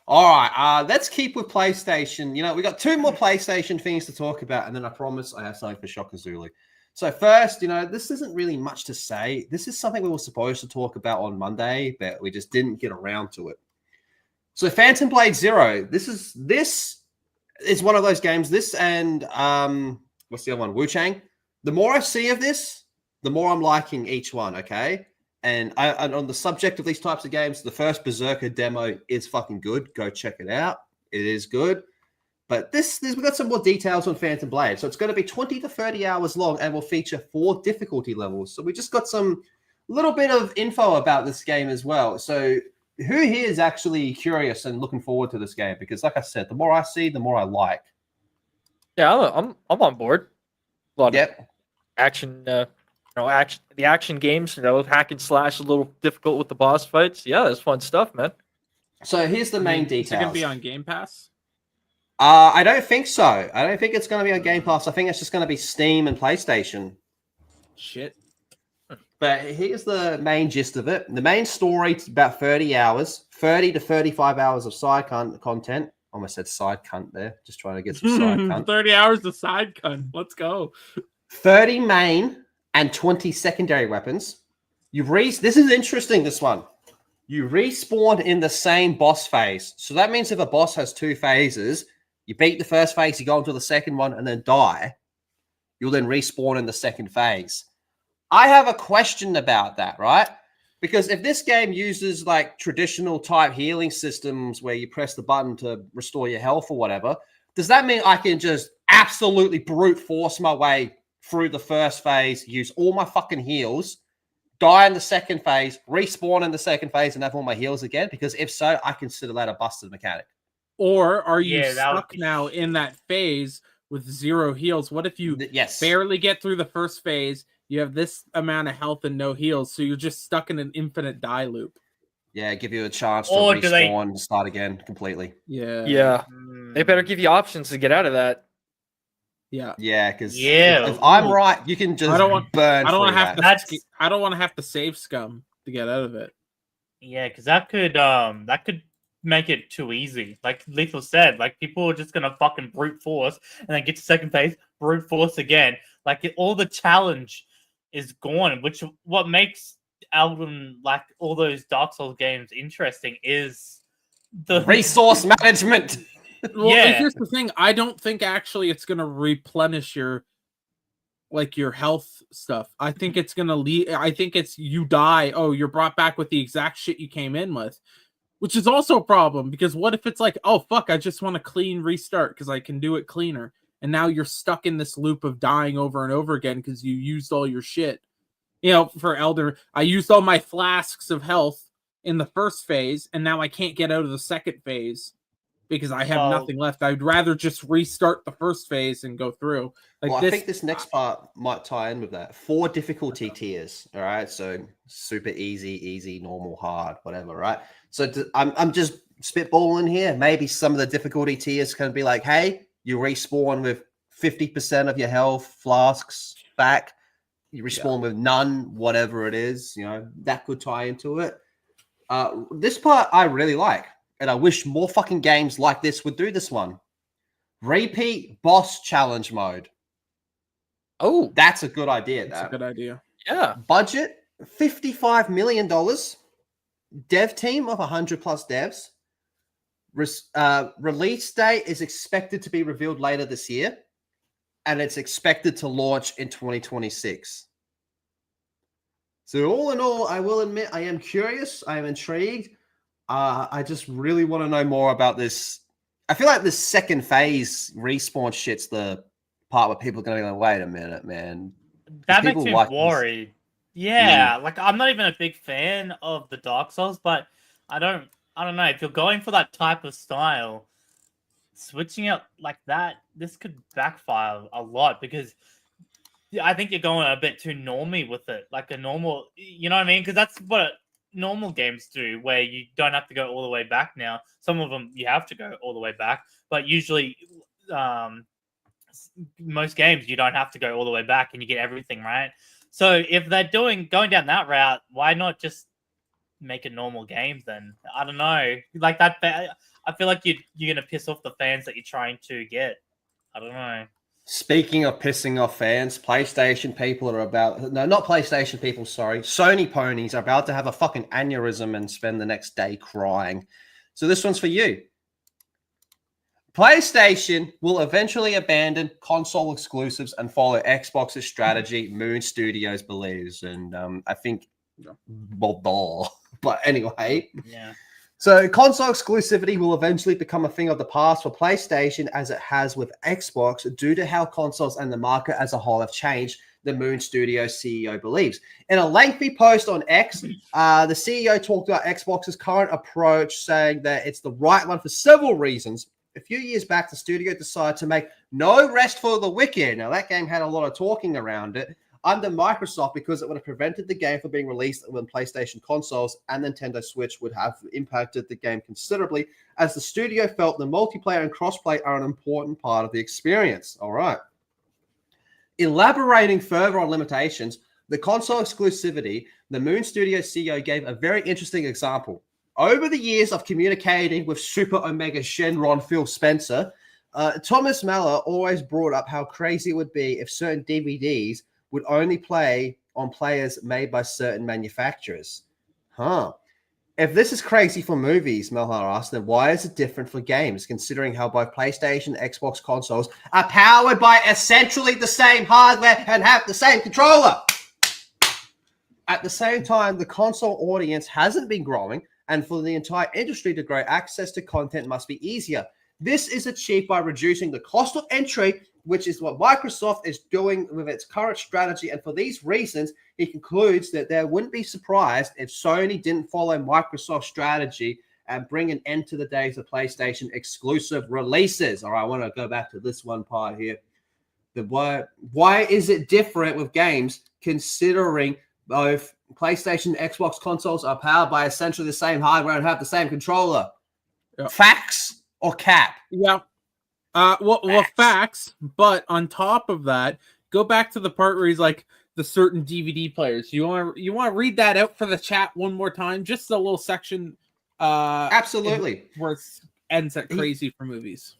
All right, let's keep with PlayStation. You know, we got 2 more PlayStation things to talk about, and then I promise I have something for Shockazuli. So first, you know, this isn't really much to say. This is something we were supposed to talk about on Monday, but we just didn't get around to it. So Phantom Blade Zero. This is one of those games. This and what's the other one? Wu Chang. The more I see of this, the more I'm liking each one. Okay. And on the subject of these types of games, the first Berserker demo is fucking good. Go check it out. It is good. But we've got some more details on Phantom Blade. So it's going to be 20 to 30 hours long and will feature 4 difficulty levels. So we just got some little bit of info about this game as well. So who here is actually curious and looking forward to this game? Because like I said, the more I see, the more I like. Yeah, I'm on board. A lot of Yep. action, the action games, hack and slash, a little difficult with the boss fights. Yeah, that's fun stuff, man. So here's the main Is details. it going to be on Game Pass? I don't think so. I don't think it's going to be on Game Pass. I think it's just going to be Steam and PlayStation. Shit. But here's the main gist of it. The main story is about 30 hours, 30 to 35 hours of side content. Almost said side cunt there. Just trying to get some side cunt. 30 hours of side cunt. Let's go. 30 main and 20 secondary weapons. This is interesting, this one. You respawn in the same boss phase. So that means if a boss has 2 phases, you beat the first phase, you go into the second one, and then die. You'll then respawn in the second phase. I have a question about that, right? Because if this game uses like traditional type healing systems where you press the button to restore your health or whatever, does that mean I can just absolutely brute force my way through the first phase, use all my fucking heals, die in the second phase, respawn in the second phase, and have all my heals again? Because if so, I consider that a busted mechanic. Or are you Yeah, that would stuck be- now in that phase with 0 heals? What if you Yes. barely get through the first phase? You have this amount of health and no heals, so you're just stuck in an infinite die loop. Yeah, give you a chance to Or do they- respawn and start again completely. Yeah. Yeah, they better Hmm. give you options to get out of that. Yeah. Yeah, because Yeah, if I'm ooh. right, you can just I don't want- burn I don't want through to have to. that. That's- I don't want to have to save scum to get out of it. Yeah, because that could make it too easy. Like Lethal said, like people are just gonna fucking brute force and then get to second phase, brute force again. Like all the challenge is gone, which what makes Elden, like all those Dark Souls games, interesting is the Resource management. Well, Yeah. here's the thing. I don't think actually it's gonna replenish your health stuff. I think it's gonna leave. I think it's you die. Oh, you're brought back with the exact shit you came in with, which is also a problem because what if it's like, oh fuck, I just want a clean restart because I can do it cleaner, and now you're stuck in this loop of dying over and over again because you used all your shit. For Elder, I used all my flasks of health in the first phase, and now I can't get out of the second phase because I have Well- nothing left. I'd rather just restart the first phase and go through. Like Well, I think this next part might tie in with that. 4 difficulty tiers. All right, so super easy, normal, hard, whatever. Right. So I'm just spitballing here. Maybe some of the difficulty tiers can be like, hey, you respawn with 50% of your health flasks back. You respawn with none, whatever it is. That could tie into it. This part I really like, and I wish more fucking games like this would do this one. Repeat boss challenge mode. Oh, That's a good idea. That's a good idea. yeah. Budget $55 million. Dev team of 100 plus devs. Release date is expected to be revealed later this year, and it's expected to launch in 2026. So all in all, I will admit I am curious. I am intrigued. I just really want to know more about this. I feel like the second phase respawn shit's the part where people are going to be like, wait a minute, man. that makes people me like this. worried. Yeah, like I'm not even a big fan of the Dark Souls, but I don't know if you're going for that type of style, switching it like that, this could backfire a lot because I think you're going a bit too normie with it, like a normal, you know what I mean? Because that's what normal games do, where you don't have to go all the way back now. Some of them you have to go all the way back, but usually most games you don't have to go all the way back and you get everything right. So if they're going down that route, why not just make a normal game then? I don't know. Like that, I feel like you're gonna piss off the fans that you're trying to get. I don't know. Speaking of pissing off fans, PlayStation people are about... No, not PlayStation people, sorry. Sony ponies are about to have a fucking aneurysm and spend the next day crying. So this one's for you. PlayStation will eventually abandon console exclusives and follow Xbox's strategy, Moon Studios believes. And I think Well, duh. But anyway. Yeah. So console exclusivity will eventually become a thing of the past for PlayStation as it has with Xbox due to how consoles and the market as a whole have changed, the Moon Studios CEO believes. In a lengthy post on X, the CEO talked about Xbox's current approach, saying that it's the right one for several reasons. A few years back, the studio decided to make No Rest for the Wicked. Now, that game had a lot of talking around it under Microsoft because it would have prevented the game from being released when PlayStation consoles and Nintendo Switch would have impacted the game considerably, as the studio felt the multiplayer and crossplay are an important part of the experience. All right. Elaborating further on limitations, the console exclusivity, the Moon Studio CEO gave a very interesting example. Over the years of communicating with Super Omega Shenron Phil Spencer, Thomas Meller always brought up how crazy it would be if certain DVDs would only play on players made by certain manufacturers. If this is crazy for movies, Melhar asked, then why is it different for games, considering how both PlayStation and Xbox consoles are powered by essentially the same hardware and have the same controller? At the same time, the console audience hasn't been growing, and for the entire industry to grow, access to content must be easier. This is achieved by reducing the cost of entry, which is what Microsoft is doing with its current strategy. And for these reasons, he concludes that they wouldn't be surprised if Sony didn't follow Microsoft's strategy and bring an end to the days of PlayStation exclusive releases. All right, I want to go back to this one part here. Why is it different with games, considering both PlayStation and Xbox consoles are powered by essentially the same hardware and have the same controller? Yep. Facts or cap? Yeah. Well, facts. But on top of that, go back to the part where he's like the certain DVD players. You want to read that out for the chat one more time? Just a little section. Absolutely. Where it ends at crazy for movies.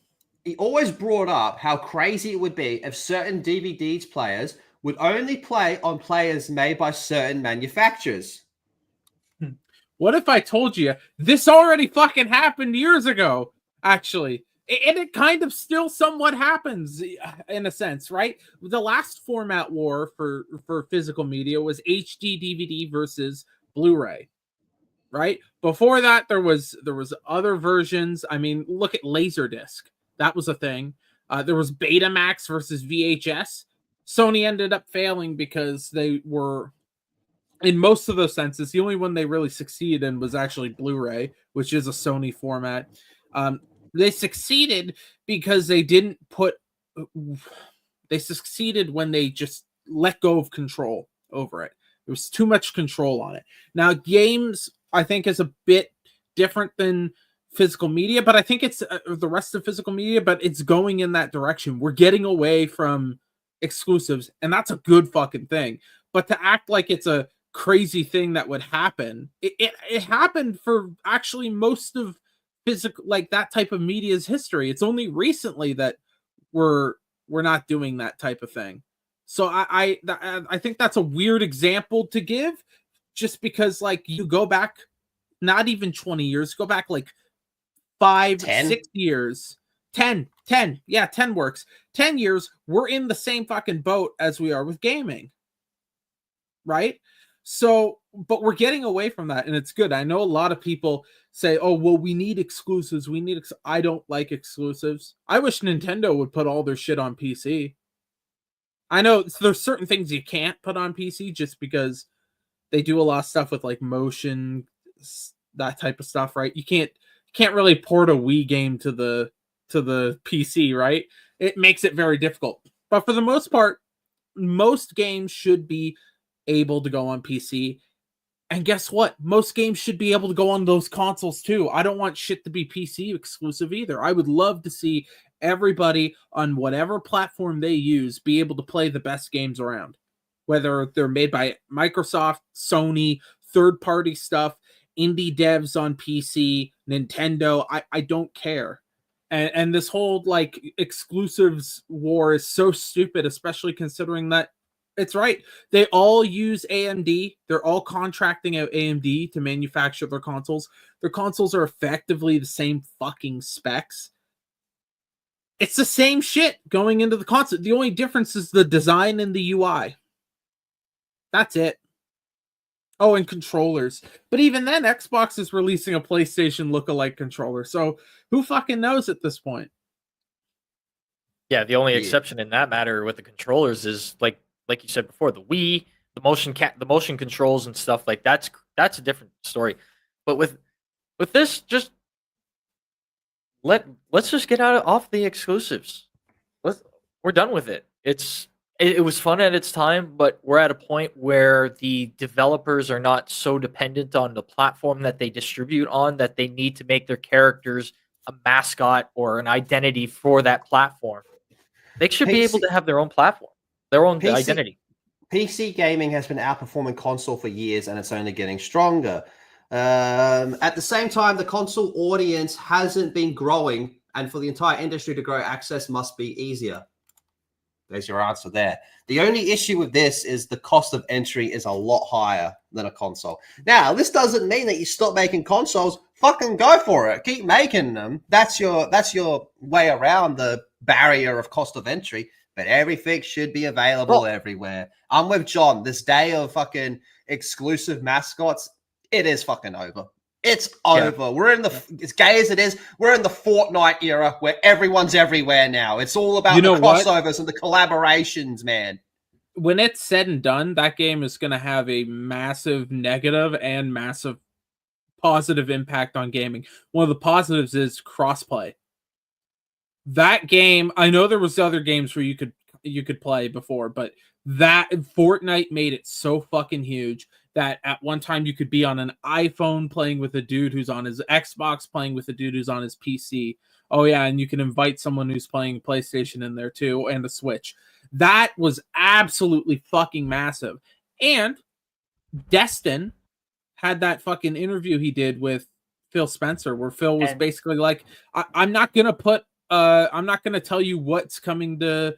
He always brought up how crazy it would be if certain DVDs players would only play on players made by certain manufacturers. What if I told you this already fucking happened years ago, actually? And it kind of still somewhat happens in a sense, right? The last format war for physical media was HD DVD versus Blu-ray, right? Before that, there was other versions. I mean, look at Laserdisc. That was a thing. There was Betamax versus VHS. Sony ended up failing because they were, in most of those senses, the only one they really succeeded in was actually Blu-ray, which is a Sony format. They succeeded because they succeeded when they just let go of control over it. There was too much control on it. Now, games, I think, is a bit different than physical media, but I think it's the rest of physical media, but it's going in that direction. We're getting away from exclusives, and that's a good fucking thing. But to act like it's a crazy thing that would happen, it happened for actually most of physical, like that type of media's history. It's only recently that we're not doing that type of thing. So I think that's a weird example to give, just because, like, you go back not even 20 years, go back like 5, 10? 6 years, 10, yeah, 10 works. 10 years, we're in the same fucking boat as we are with gaming, right? So, but we're getting away from that, and it's good. I know a lot of people say, oh, well, we need exclusives. I don't like exclusives. I wish Nintendo would put all their shit on PC. I know there's certain things you can't put on PC just because they do a lot of stuff with like motion, that type of stuff, right? You can't really port a Wii game to the PC, right? It makes it very difficult. But for the most part, most games should be able to go on PC. And guess what? Most games should be able to go on those consoles too. I don't want shit to be PC exclusive either. I would love to see everybody on whatever platform they use be able to play the best games around. Whether they're made by Microsoft, Sony, third-party stuff, indie devs on PC, Nintendo, I don't care. And this whole like exclusives war is so stupid, especially considering that it's right. They all use AMD. They're all contracting out AMD to manufacture their consoles. Their consoles are effectively the same fucking specs. It's the same shit going into the console. The only difference is the design and the UI. That's it. Oh, and controllers. But even then, Xbox is releasing a PlayStation lookalike controller. So who fucking knows at this point? Yeah, the only Yeah. exception in that matter with the controllers is like you said before, the Wii, the motion controls and stuff like that's a different story. But with this, just let's just get off the exclusives. We're done with it. It was fun at its time, but we're at a point where the developers are not so dependent on the platform that they distribute on that they need to make their characters a mascot or an identity for that platform. They should be able to have their own platform, their own identity. PC gaming has been outperforming console for years, and it's only getting stronger. At the same time, the console audience hasn't been growing, and for the entire industry to grow, access must be easier. There's your answer there. The only issue with this is the cost of entry is a lot higher than a console. Now, this doesn't mean that you stop making consoles. Fucking go for it. Keep making them. That's your way around the barrier of cost of entry. But everything should be available everywhere. I'm with John. This day of fucking exclusive mascots, it is fucking over. It's over. Yeah. We're in as gay as it is, we're in the Fortnite era where everyone's everywhere now. It's all about the crossovers and the collaborations, man. When it's said and done, that game is going to have a massive negative and massive positive impact on gaming. One of the positives is crossplay. That game, I know there was other games where you could play before, but that Fortnite made it so fucking huge that at one time you could be on an iPhone playing with a dude who's on his Xbox, playing with a dude who's on his PC. Oh yeah, and you can invite someone who's playing PlayStation in there too, and a Switch. That was absolutely fucking massive. And Destin had that fucking interview he did with Phil Spencer, where Phil was basically like, I'm not gonna tell you what's coming to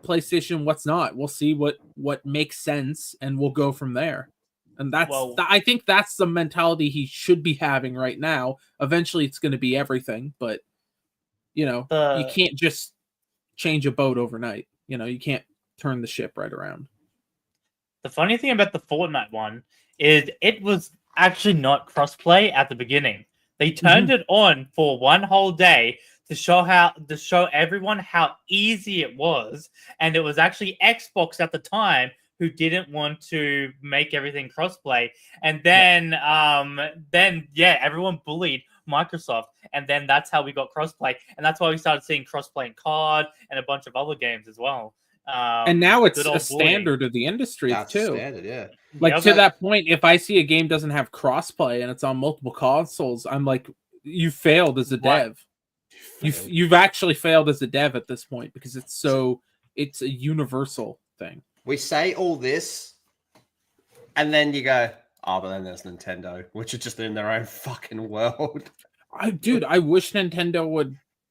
PlayStation, what's not. We'll see what makes sense, and we'll go from there. And I think that's the mentality he should be having right now. Eventually, it's going to be everything, but you can't just change a boat overnight. You can't turn the ship right around. The funny thing about the Fortnite one is it was actually not crossplay at the beginning. They turned it on for one whole day to show everyone how easy it was, and it was actually Xbox at the time who didn't want to make everything crossplay, and then everyone bullied Microsoft, and then that's how we got crossplay, and that's why we started seeing crossplay in COD and a bunch of other games as well. And now it's a standard of the industry too. Standard, yeah. Like to that point, if I see a game doesn't have crossplay and it's on multiple consoles, I'm like, you failed as a dev. You've actually failed as a dev at this point because it's a universal thing. We say all this, and then you go, oh, but then there's Nintendo, which are just in their own fucking world. I wish Nintendo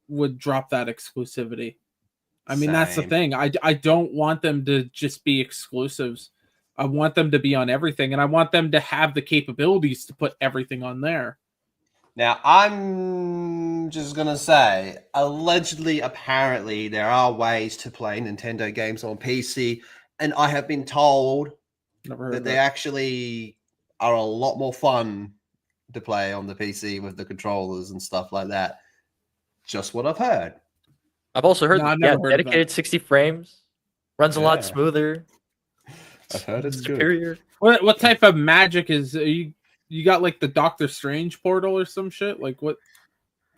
would drop that exclusivity. I mean, that's the thing. I don't want them to just be exclusives. I want them to be on everything, and I want them to have the capabilities to put everything on there. Now, I'm just going to say, allegedly, apparently, there are ways to play Nintendo games on PC, and I have been told that they actually are a lot more fun to play on the PC with the controllers and stuff like that. Just what I've heard. I've also heard dedicated 60 frames, runs a lot smoother. I've heard it's superior. What type of magic is you got like the Doctor Strange portal or some shit? Like what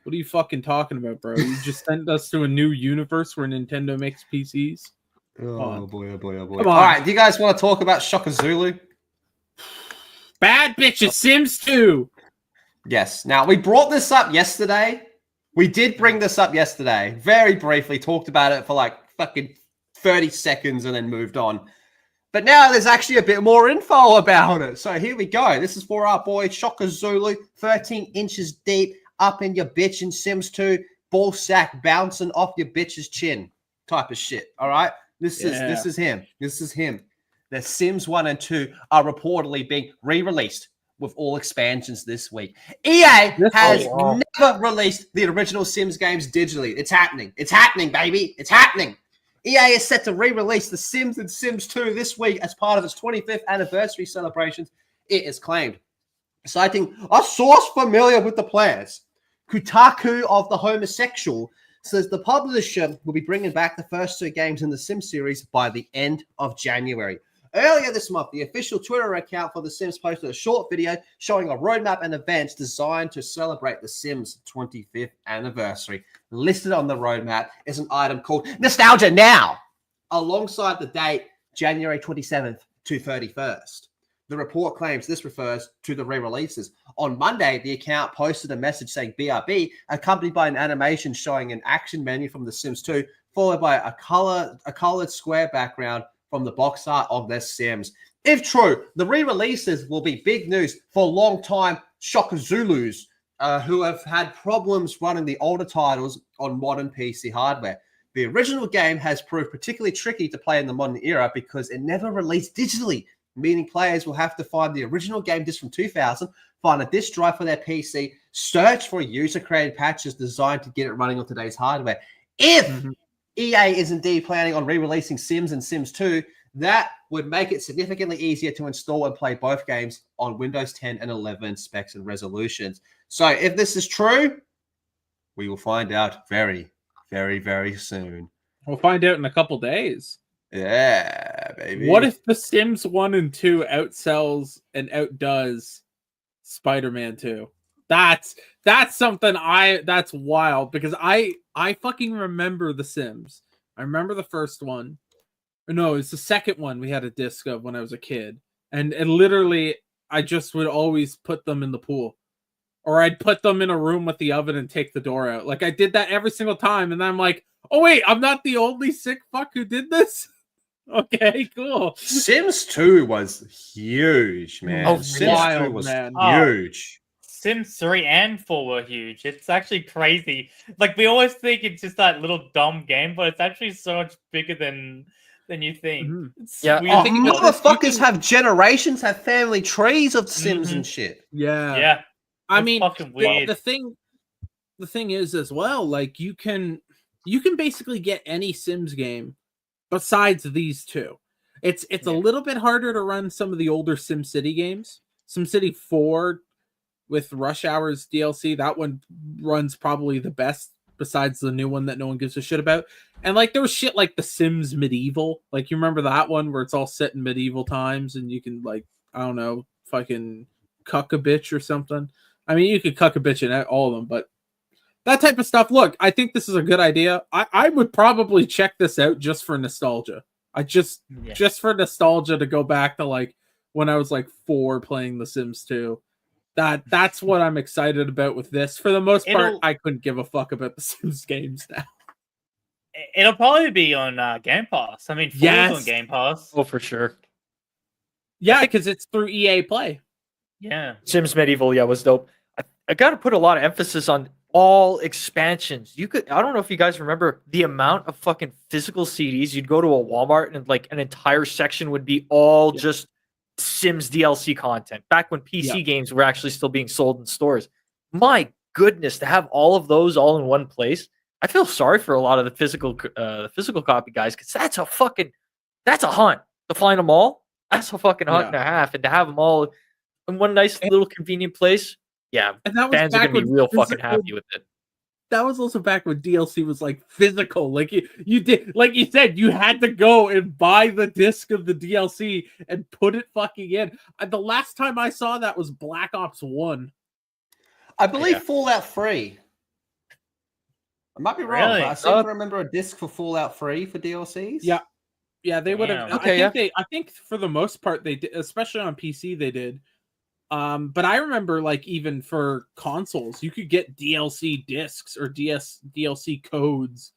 are you fucking talking about, bro? You just sent us to a new universe where Nintendo makes PCs? Oh boy, oh boy, oh boy. All right, do you guys want to talk about Shaka Zulu? Bad bitches, Sims 2. Yes. Now, we brought this up yesterday. We did bring this up yesterday. Very briefly, talked about it for like fucking 30 seconds and then moved on. But now there's actually a bit more info about it. So here we go. This is for our boy Shaka Zulu, 13 inches deep, up in your bitch in Sims 2, ball sack bouncing off your bitch's chin type of shit. All right? This is him. This is him. The Sims 1 and 2 are reportedly being re-released with all expansions this week. EA has never released the original Sims games digitally. It's happening. It's happening, baby. It's happening. EA is set to re-release The Sims and Sims 2 this week as part of its 25th anniversary celebrations. it is claimed. Citing a source familiar with the plans, Kotaku of the Homosexual says the publisher will be bringing back the first 2 games in the Sims series by the end of January. Earlier this month, the official Twitter account for The Sims posted a short video showing a roadmap and events designed to celebrate The Sims 25th anniversary. Listed on the roadmap is an item called Nostalgia Now, alongside the date January 27th to 31st. The report claims this refers to the re-releases. On Monday, the account posted a message saying BRB, accompanied by an animation showing an action menu from The Sims 2, followed by a colored square background from the box art of The Sims. If true, the re-releases will be big news for long-time Shaka Zulus who have had problems running the older titles on modern PC hardware. The original game has proved particularly tricky to play in the modern era because it never released digitally, meaning players will have to find the original game disc from 2000, find a disc drive for their PC, search for user-created patches designed to get it running on today's hardware. If EA is indeed planning on re-releasing Sims and Sims 2, that would make it significantly easier to install and play both games on Windows 10 and 11 specs and resolutions. So if this is true, we will find out very, very, very soon. We'll find out in a couple days. Yeah, baby. What if The Sims 1 and 2 outsells and outdoes Spider-Man 2? That's something that's wild because I fucking remember The Sims. I remember the first one. No, it's the second one we had a disc of when I was a kid. And literally I just would always put them in the pool. Or I'd put them in a room with the oven and take the door out. Like I did that every single time and then I'm like, "Oh wait, I'm not the only sick fuck who did this?" Okay, cool. Sims 2 was huge, man. Oh, Sims wild, 2 was man. huge. Sims 3 and 4 were huge. It's actually crazy. Like we always think it's just that little dumb game, but it's actually so much bigger than you think. It's Yeah. weird. Oh, motherfuckers have generations, have family trees of Sims and shit. Yeah. Yeah. I It's mean, fucking weird. the thing is as well, like you can basically get any Sims game besides these two. It's a little bit harder to run some of the older SimCity games. SimCity 4 with Rush Hour's DLC, that one runs probably the best besides the new one that no one gives a shit about. And like there was shit like The Sims Medieval. Like you remember that one where it's all set in medieval times and you can like, I don't know, fucking cuck a bitch or something. I mean, you could cuck a bitch in all of them, but that type of stuff. Look, I think this is a good idea. I would probably check this out just for nostalgia. Just for nostalgia to go back to like when I was like 4 playing The Sims 2. That's what I'm excited about with this. For the most part, I couldn't give a fuck about the Sims games now. It'll probably be on Game Pass. I mean, 4's on Game Pass. Oh, for sure. Yeah, because it's through EA Play. Yeah. Sims Medieval, was dope. I got to put a lot of emphasis on all expansions. I don't know if you guys remember the amount of fucking physical CDs. You'd go to a Walmart and like an entire section would be all just Sims DLC content. Back when PC games were actually still being sold in stores. My goodness, to have all of those all in one place. I feel sorry for a lot of the physical copy guys because that's a hunt to find them all. That's a fucking hunt and a half, and to have them all in one nice little convenient place. Yeah, and that was fans are gonna be real fucking happy with it. That was also back when DLC was like physical. Like you did, like you said, you had to go and buy the disc of the DLC and put it fucking in. The last time I saw that was Black Ops 1. I believe Fallout 3. I might be wrong, but I seem to remember a disc for Fallout 3 for DLCs. Yeah, they would have. Okay, I think for the most part they did, especially on PC they did. But I remember like even for consoles, you could get DLC discs or DLC codes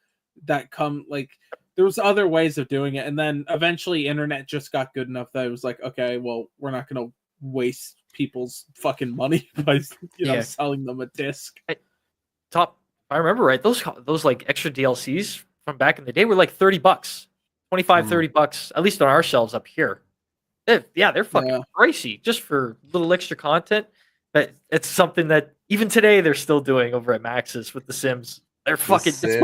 that come like there was other ways of doing it, and then eventually internet just got good enough that it was like, okay, well, we're not gonna waste people's fucking money by selling them a disc. I remember right, those like extra DLCs from back in the day were like $30, $25-$30, at least on our shelves up here. They're fucking pricey just for little extra content. But it's something that even today they're still doing over at Max's with The Sims. They're fucking. It's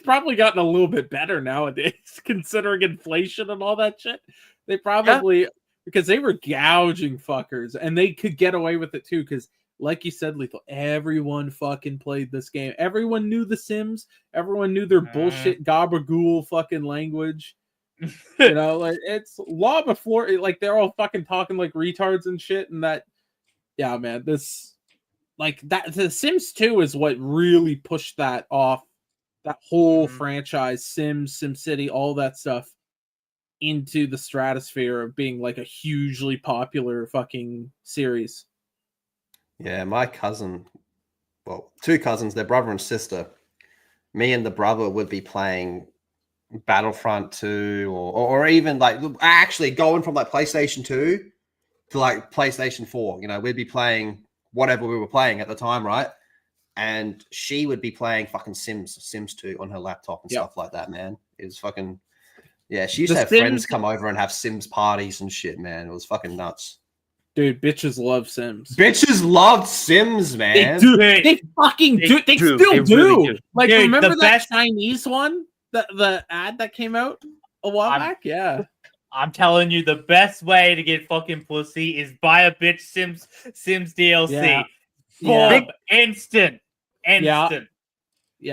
probably gotten a little bit better nowadays, considering inflation and all that shit. They probably because they were gouging fuckers, and they could get away with it too. Because, like you said, Lethal, everyone fucking played this game. Everyone knew The Sims. Everyone knew their bullshit gabagool fucking language. You know, like it's law before. Like they're all fucking talking like retards and shit. And that, yeah, man, this like that. The Sims 2 is what really pushed that off. That whole franchise, Sims, SimCity, all that stuff, into the stratosphere of being like a hugely popular fucking series. Yeah, my cousin, well, two cousins, they're brother and sister. Me and the brother would be playing Battlefront 2 or even like actually going from like PlayStation 2 to like PlayStation 4. You know, we'd be playing whatever we were playing at the time, right? And she would be playing fucking Sims 2 on her laptop and stuff like that, man. It was fucking, yeah, she used to have friends come over and have Sims parties and shit, man. It was fucking nuts. Dude, bitches love Sims. Bitches love Sims, man. They do. They fucking do. They still do. Really do. Like, Dude, remember the that best Chinese one? The ad that came out a while back? Yeah. I'm telling you, the best way to get fucking pussy is buy a bitch Sims DLC. Yeah. Boom, instant. Yeah.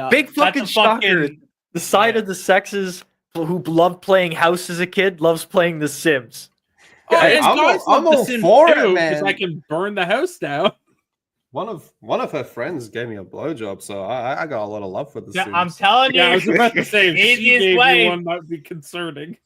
Big fucking shocker. The side of the sexes who loved playing House as a kid loves playing The Sims. Hey, I'm all for it, man. Because I can burn the house down. One of her friends gave me a blowjob, so I got a lot of love for the Sims. I'm telling you, Yeah, I was about to say, if she easiest gave way. you one, that would be concerning.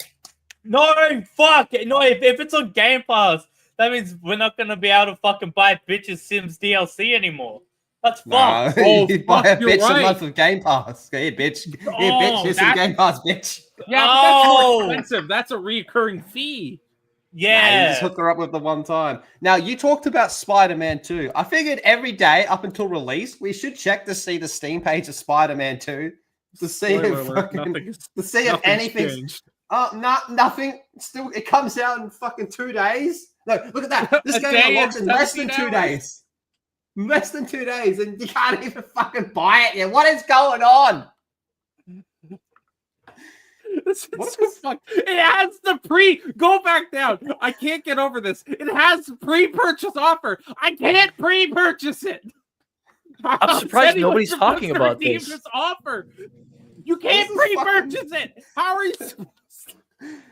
No, fuck. No, if it's on Game Pass, that means we're not gonna be able to fucking buy bitches Sims DLC anymore. That's fucked. No, you buy a bitch right. a month of Game Pass. Here, bitch. Here, bitch. Here's some Game Pass, bitch. Yeah, but that's more expensive. That's a recurring fee. Nah, you Yeah. just hook her up with the one time. Now, you talked about Spider-Man 2. I figured every day up until release, we should check to see the Steam page of Spider-Man 2 to see if anything's changed. nothing. Still, it comes out in fucking 2 days. No, look at that. This A game day unlocks and in less than 17 2 hours. days. Less than 2 days, and you can't even fucking buy it yet. What is going on? This is so fucked. It has the go back down. I can't get over this. It has pre-purchase offer. I can't pre-purchase it. I'm surprised nobody's talking about this. Offer. You can't pre-purchase it. How are you?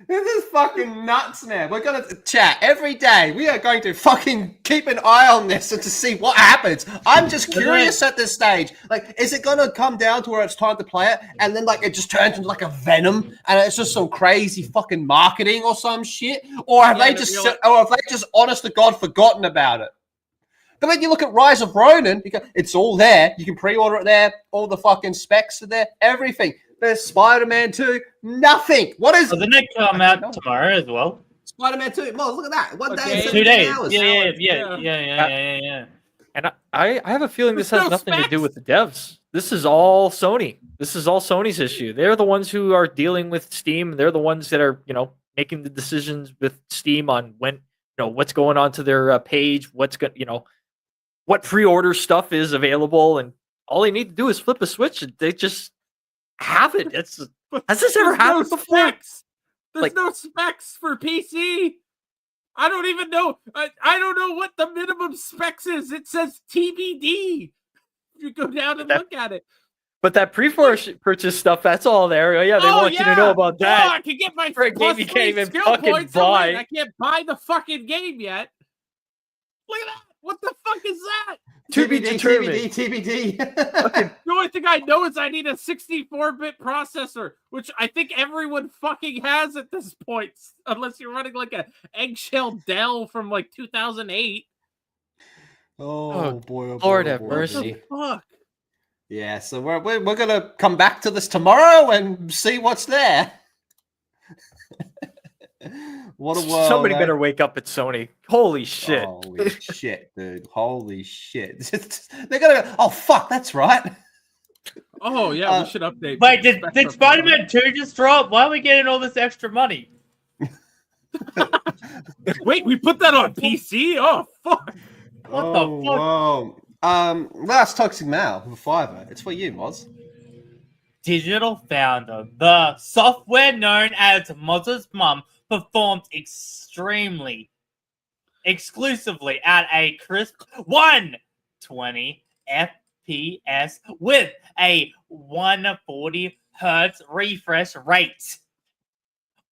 This is fucking nuts, man. We're gonna chat every day. We are going to fucking keep an eye on this and to see what happens. I'm just curious at this stage. Like, is it gonna come down to where it's time to play it, and then like it just turns into like a Venom, and it's just some crazy fucking marketing or some shit, or have they just, honest to God, forgotten about it? But then you look at Rise of Ronin, because it's all there. You can pre-order it there. All the fucking specs are there. Everything. There's Spider-Man 2. Nothing. What is? Doesn't it come out tomorrow as well? Spider-Man 2. Moz, look at that. 1 day and 2 17 days. hours. Yeah. And I have a feeling this has no nothing to do specs. with the devs. This is all Sony. This is all Sony's issue. They're the ones who are dealing with Steam. They're the ones that are, making the decisions with Steam on when, what's going on to their page, what pre-order stuff is available, and all they need to do is flip a switch, and they just have it. Has this ever happened before? Specs. There's no specs for PC. I don't even know. I don't know what the minimum specs is. It says TBD. You go down and look at it. But that pre-purchase stuff, that's all there. Oh, yeah, they want you to know about that. Oh, I can get my For a game plus you 3 can't even skill fucking points. buy. I can't buy the fucking game yet. Look at that. What the fuck is that? To be determined. TBD. The only thing I know is I need a 64-bit processor, which I think everyone fucking has at this point, unless you're running like a eggshell Dell from like 2008. Oh boy, Lord have mercy. Fuck. Yeah, so we're gonna come back to this tomorrow and see what's there. What a world! Somebody better wake up at Sony. Holy shit! Holy shit, dude! Holy shit! They're gonna go, oh fuck, that's right. Oh yeah, we should update. Wait, did Spider-Man 2 just drop? Why are we getting all this extra money? Wait, we put that on PC? Oh fuck! What the fuck? Whoa. Last Toxic Mail for Fiverr. It's for you, Moz. Digital Founder, the software known as Moz's mum, performed extremely exclusively at a crisp 120 FPS with a 140 hertz refresh rate.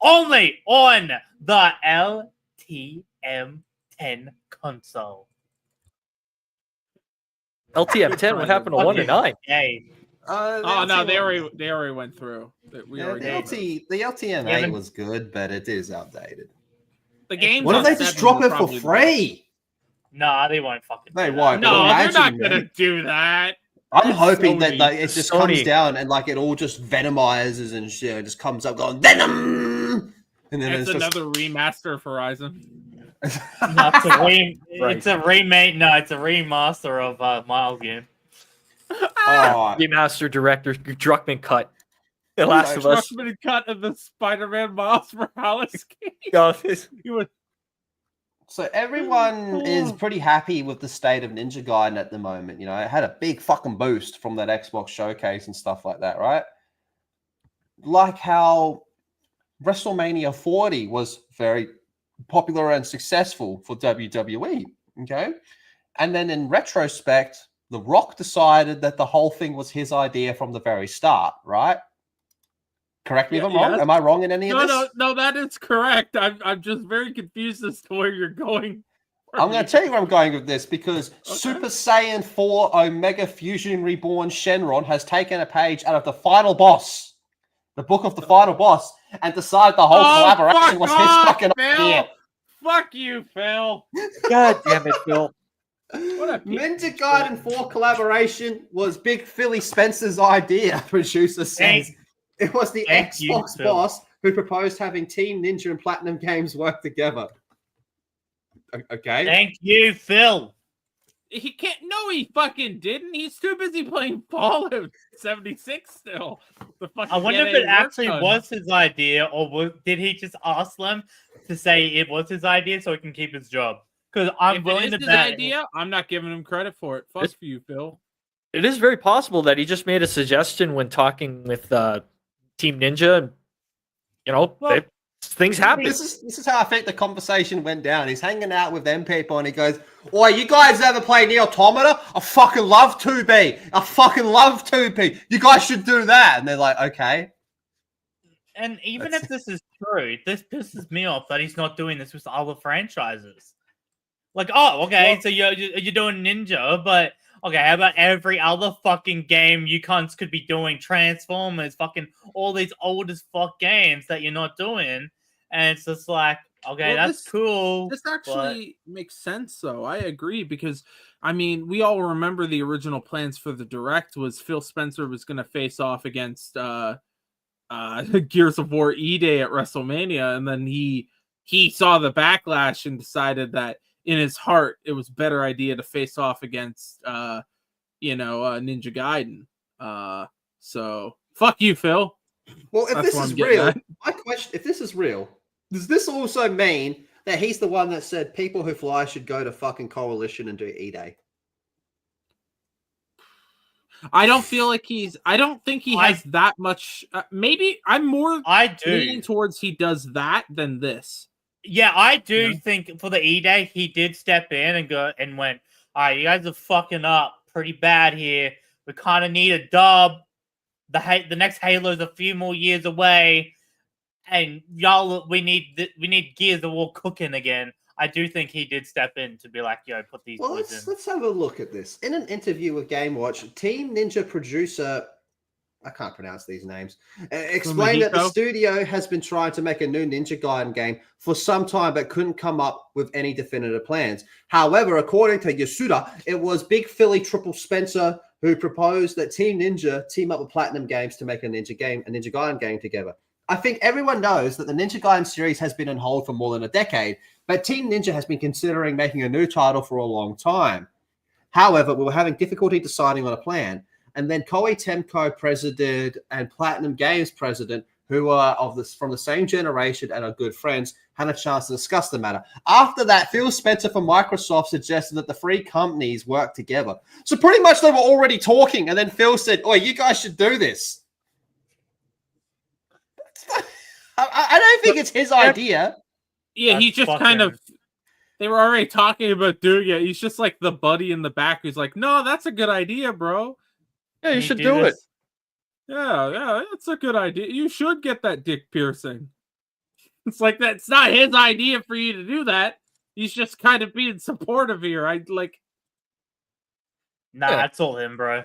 Only on the LTM10 console. LTM10, what happened to 1 to 9? Hey. Oh no, they already went through. We already the LTM8 Yeah, but- was good, but it is outdated. the games. What if on they just 7 drop were it for probably free? Nah, they won't fucking They do that. won't. No, they're not Imagine, gonna man. do that. I'm It's hoping that Sony. like, it just Sony. comes down and like it all just venomizes and shit. It just comes up going Venom, and then It's it's another remaster of Horizon. just No, it's a Right. it's a remake. No, it's a remaster of Miles game. oh, Remaster director Druckmann cut. The Last of Us. Druckmann cut of the Spider-Man Miles Morales game. Oh, this- He was- So everyone is pretty happy with the state of Ninja Gaiden at the moment. You know, it had a big fucking boost from that Xbox showcase and stuff like that, right? Like how WrestleMania 40 was very popular and successful for WWE. Okay. And then in retrospect, The Rock decided that the whole thing was his idea from the very start, right? Correct me if I'm wrong. Yes. Am I wrong in any of this? No, that is correct. I'm just very confused as to where you're going. I'm going to tell you where I'm going with this because Okay. Super Saiyan 4 Omega Fusion Reborn Shenron has taken a page out of the final boss, the book of the final boss, and decided the whole collaboration was his fucking idea. Fuck you, Phil. God damn it, Phil. What a piece Ninja Gaiden 4 collaboration was Big Philly Spencer's idea, producer says. It was the Thank you, Xbox Phil. boss who proposed having Team Ninja and Platinum Games work together. Okay. Thank you, Phil. He can't. No, he fucking didn't. He's too busy playing Fallout 76 still. I wonder if it actually was his idea, or did he just ask them to say it was his idea so he can keep his job? Because I'm If willing it to is his bet. idea, I'm not giving him credit for it. Fuck you, Phil. It is very possible that he just made a suggestion when talking with Team Ninja. And, you know, Well, things happen. This is how I think the conversation went down. He's hanging out with them people and he goes, "Oi, you guys ever play Nier Automata? I fucking love 2B. I fucking love 2B. You guys should do that." And they're like, "Okay." And even if this is true, this pisses me off that he's not doing this with other franchises. Like, oh, okay, Well- so you're doing Ninja, but okay, how about every other fucking game you cunts could be doing? Transformers, fucking all these old as fuck games that you're not doing. And it's just like, okay, Well, that's cool. This actually makes sense, though. I agree because, I mean, we all remember the original plans for the Direct was Phil Spencer was going to face off against Gears of War E-Day at WrestleMania, and then he saw the backlash and decided that in his heart it was a better idea to face off against Ninja Gaiden. So fuck you, Phil. Well, if That's this what is I'm getting real, at. my question: if this is real, does this also mean that he's the one that said people who fly should go to fucking Coalition and do E-Day? I don't feel like I don't think he has that much. Maybe I'm more I do. leaning towards he does that than this. Yeah, I do Yeah. think for the E-Day, he did step in and go and went, all right, you guys are fucking up pretty bad here. We kind of need a dub. The next Halo's a few more years away, and y'all, we need Gears of War cooking again. I do think he did step in to be like, yo, put these Well, boys in. let's have a look at this. In an interview with Game Watch, Team Ninja producer, I can't pronounce these names, explained that the Fumihiko? studio has been trying to make a new Ninja Gaiden game for some time, but couldn't come up with any definitive plans. However, according to Yasuda, it was Big Philly Triple Spencer who proposed that Team Ninja team up with Platinum Games to make a Ninja Gaiden game together. I think everyone knows that the Ninja Gaiden series has been on hold for more than a decade, but Team Ninja has been considering making a new title for a long time. However, we were having difficulty deciding on a plan. And then Koei Temco president and Platinum Games president, who are from the same generation and are good friends, had a chance to discuss the matter. After that, Phil Spencer from Microsoft suggested that the three companies work together. So pretty much they were already talking, and then Phil said, "Oh, you guys should do this." I don't think it's his idea. Yeah, he That's just kind of. They were already talking about doing it. He's just like the buddy in the back who's like, "No, that's a good idea, bro. Yeah, you Can should do do it. this? Yeah, that's a good idea. You should get that dick piercing." It's like that's not his idea for you to do that. He's just kind of being supportive here. I like. Nah, Yeah. that's all him, bro.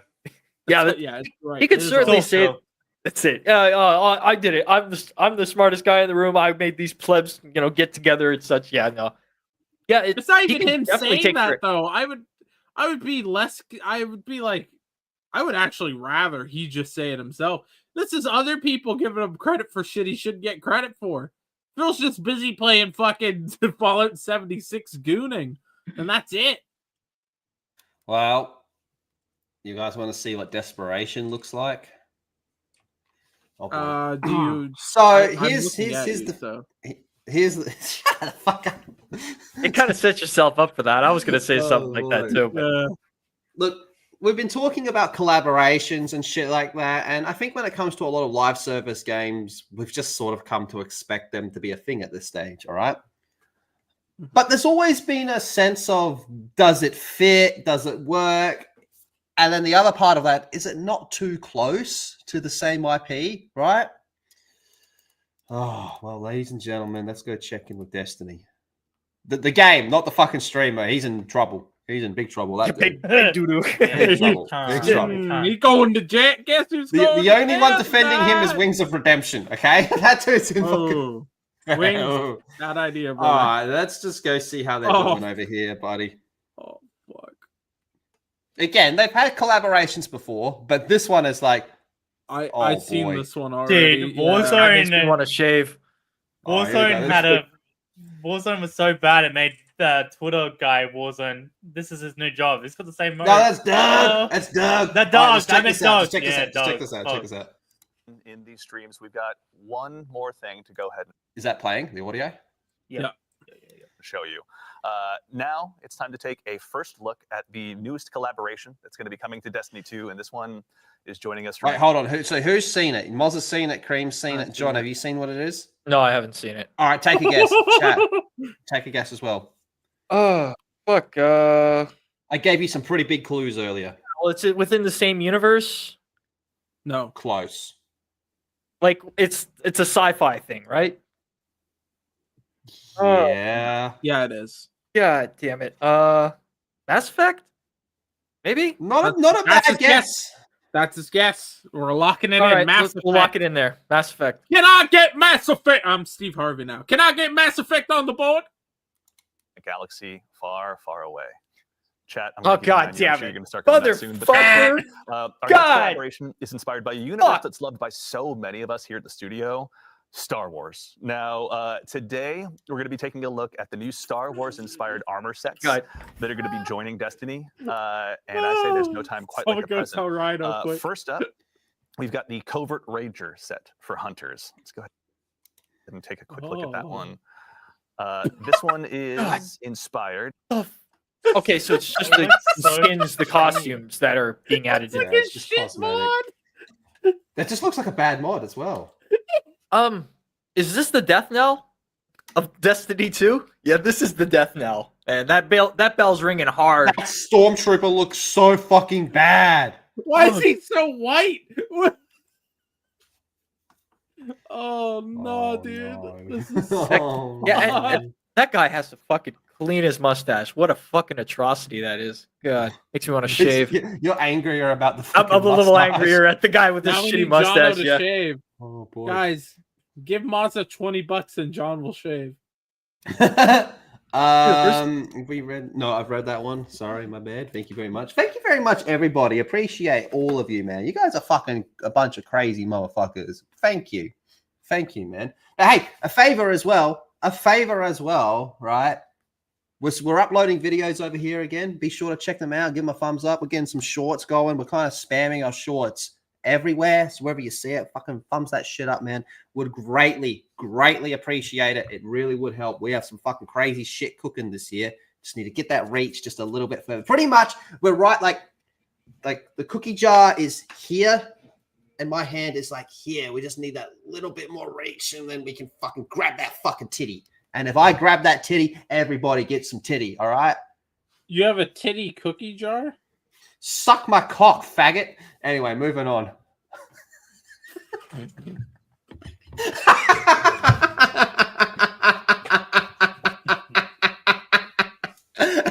Yeah, Yeah, it's right. he could It is certainly all- say it. That's it. I did it. I'm the smartest guy in the room. I made these plebs, get together and such. Yeah, no. Yeah, It's not he even can him definitely saying take that credit. though. I would be less. I would be like, I would actually rather he just say it himself. This is other people giving him credit for shit he shouldn't get credit for. Phil's just busy playing fucking Fallout 76 gooning, and that's it. Well, you guys want to see what desperation looks like? Oh, boy. Do you? So I'm here's looking at here's you, the so. here's the shut the fuck up. It kind of sets yourself up for that. I was going to say Oh, something like that boy. too. But Look, we've been talking about collaborations and shit like that, and I think when it comes to a lot of live service games, we've just sort of come to expect them to be a thing at this stage, all right? But there's always been a sense of, does it fit? Does it work? And then the other part of that, is it not too close to the same IP, right? Oh, well, ladies and gentlemen, let's go check in with Destiny. The game, not the fucking streamer. He's in trouble. He's in big trouble. That dude. big doo-doo. Big trouble. Big trouble. He going to jail. Guess who's going The only to one jail defending him is tonight? Wings of Redemption, okay? That dude's in fucking... Oh, Wings. Oh. Bad idea, All bro. right, let's just go see how they're Oh. doing over here, buddy. Oh, fuck. Again, they've had collaborations before, but this one is like, I've Oh, seen boy. this one already. Dude, yeah. Warzone- That makes me want to shave. Oh, here we go. Warzone had a Warzone was so bad it made the Twitter guy Warzone. This is his new job. He's got the same mode. No, that's Doug. That's Doug. The All right, dog. let's check I meant this out. dog. Check this Yeah, out. Check dog. this out. Oh. Check this out. In these streams, we've got one more thing to go ahead and Is that playing the audio? show you. Now it's time to take a first look at the newest collaboration that's going to be coming to Destiny 2, and this one is joining us from Wait, hold on. Who's seen it? Moz has seen it. Cream's seen I've it. seen John, it. have you seen what it is? No, I haven't seen it. All right, take a guess. Chat, take a guess as well. Oh, fuck. I gave you some pretty big clues earlier. Well, it's within the same universe. No. Close. Like it's a sci-fi thing, right? Oh. Yeah. Yeah, it is. God damn it. Mass Effect? Maybe? Not a That's bad a guess. That's his guess. We're locking it All in. right, Mass Effect. we'll lock it in there. Mass Effect. Can I get Mass Effect? I'm Steve Harvey now. Can I get Mass Effect on the board? a galaxy far, far away. Chat. I'm Oh, gonna keep an eye God on you. I'm damn sure it. You're gonna start going that soon. But Motherfucker. our next God. collaboration is inspired by a universe Fuck. that's loved by so many of us here at the studio. Star Wars. Now, today we're going to be taking a look at the new Star Wars-inspired armor sets God. that are going to be joining Destiny. And I say there's no time quite like Someone the go present. tell Rhino quick. First up, we've got the Covert Ranger set for hunters. Let's go ahead and take a quick look at that Oh. one. This one is inspired. Okay, so it's just the skins, the costumes that are being added to Yeah, it. it's just cosmetic. That just looks like a bad mod as well. Is this the death knell of Destiny 2? Yeah, this is the death knell. And that bell's ringing hard. That stormtrooper looks so fucking bad. Why is he so white? Oh no, dude. no. This is Oh, Yeah, no. and that guy has to fucking clean his mustache. What a fucking atrocity that is. God, makes me want to shave. You're angrier about the I'm fucking a little mustache. angrier at the guy with this now we shitty need Jono mustache. to Yeah. shave. Oh boy. Guys, give Mazza $20 and John will shave. We read. No, I've read that one. Sorry, my bad. Thank you very much. Thank you very much, everybody. Appreciate all of you, man. You guys are fucking a bunch of crazy motherfuckers. Thank you, man. Now, hey, a favor as well. Right? We're uploading videos over here again. Be sure to check them out. Give them a thumbs up. We're getting some shorts going. We're kind of spamming our shorts everywhere. So wherever you see it, fucking thumbs that shit up, man. Would greatly appreciate it. It really would help. We have some fucking crazy shit cooking this year. Just need to get that reach just a little bit further. Pretty much, we're right, like the cookie jar is here, and my hand is like here. We just need that little bit more reach, and then we can fucking grab that fucking titty. And if I grab that titty, everybody gets some titty. All right. You have a titty cookie jar? Suck my cock, faggot. Anyway, moving on.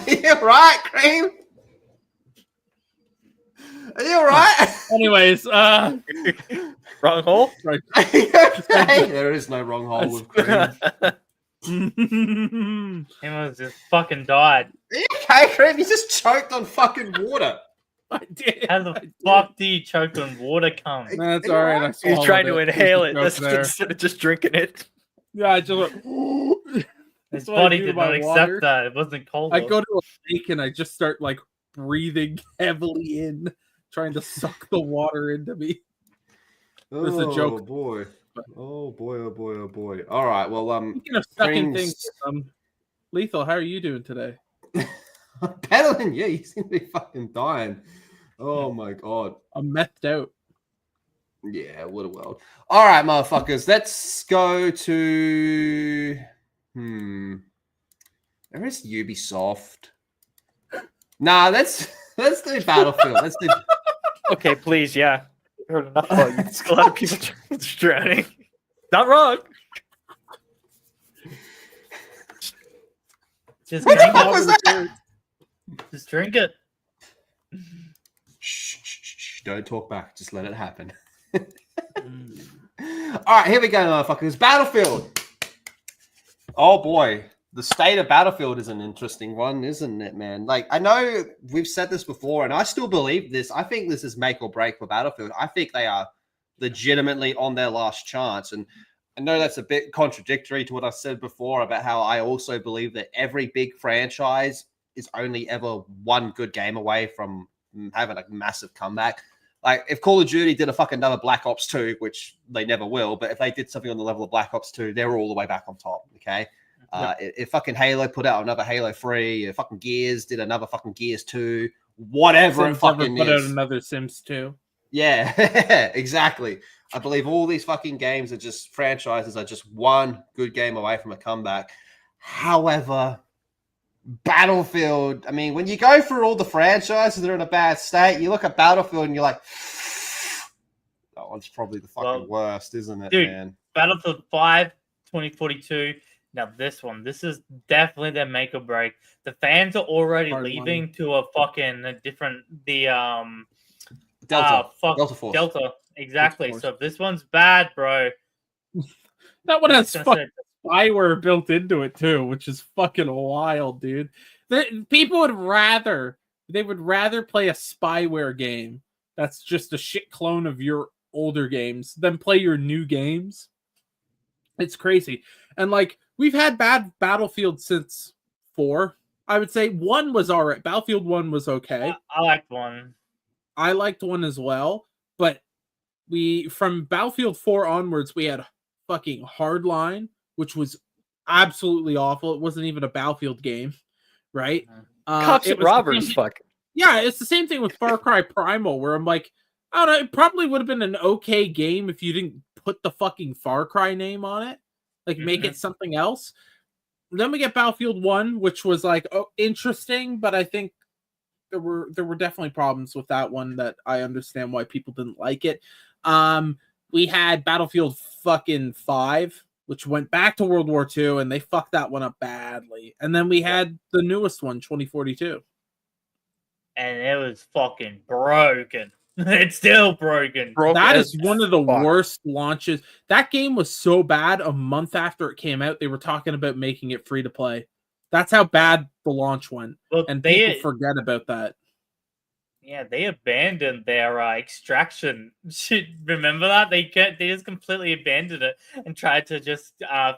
You right, Cream? Are you alright? Anyways, Wrong hole. Are you okay? There is no wrong hole with Cream. He was just fucking died. Are you okay, Cream? You just choked on fucking water. I did. How the fuck do you choke on water cum? That's all right. I He's swallowed trying to it. inhale it. There's That's a joke there. instead of just drinking it. Yeah, I just went, His what I body do did to my not accept water. that. It wasn't cold. I go to a lake and I just start like breathing heavily in, trying to suck the water into me. There's a joke. Boy. Oh boy, oh boy, oh boy. All right, well, Speaking of sucking Cream's- things, Lethal, how are you doing today? better than you. You seem to be fucking dying. Oh my god. I'm methed out. Yeah, what a world. All right, motherfuckers. Let's go to where is Ubisoft? Nah, let's do Battlefield. Let's do Okay, please, yeah. Heard enough about you. A lot of people drowning. Not wrong. Just What the drink fuck it. was that? Just drink it. Shh, don't talk back. Just let it happen. All right, here we go, motherfuckers. Battlefield. Oh boy, the state of Battlefield is an interesting one, isn't it, man? Like, I know we've said this before, and I still believe this. I think this is make or break for Battlefield. I think they are legitimately on their last chance, and I know that's a bit contradictory to what I said before about how I also believe that every big franchise is only ever one good game away from having a massive comeback. Like, if Call of Duty did a fucking another Black Ops 2, which they never will, but if they did something on the level of Black Ops 2, they're all the way back on top, okay? If fucking Halo put out another Halo 3, if fucking Gears did another fucking Gears 2, whatever Sims it fucking never put out is. another Sims 2. Yeah, exactly. I believe all these fucking games are just franchises are just one good game away from a comeback. However, Battlefield, I mean, when you go through all the franchises that are in a bad state, you look at Battlefield and you're like, that one's probably the fucking worst, isn't it, dude, man? Battlefield 5, 2042. Now this this is definitely their make or break. The fans are already Hard leaving to a fucking different Delta. Delta Force. Delta. Exactly. Force. So if this one's bad, bro. That one has That's fucking it. spyware built into it too, which is fucking wild, dude. People would rather play a spyware game that's just a shit clone of your older games than play your new games. It's crazy. And like, we've had bad Battlefield since 4. I would say 1 was all right. Battlefield 1 was okay. I liked one. I liked 1 as well, but from Battlefield 4 onwards, we had fucking Hardline, which was absolutely awful. It wasn't even a Battlefield game, right? Cops it and was robbers, the same- fuck. Yeah, it's the same thing with Far Cry Primal, where I'm like, I don't know, it probably would have been an okay game if you didn't put the fucking Far Cry name on it, like make it something else. Then we get Battlefield 1, which was like, oh, interesting, but I think there were definitely problems with that one that I understand why people didn't like it. We had Battlefield fucking 5, which went back to World War II, and they fucked that one up badly. And then we had the newest one, 2042. And it was fucking broken. It's still broken. That is one of the worst launches. That game was so bad. A month after it came out, they were talking about making it free to play. That's how bad the launch went. Well, And people forget about that. Yeah, they abandoned their extraction. Remember that? They just completely abandoned it and tried to just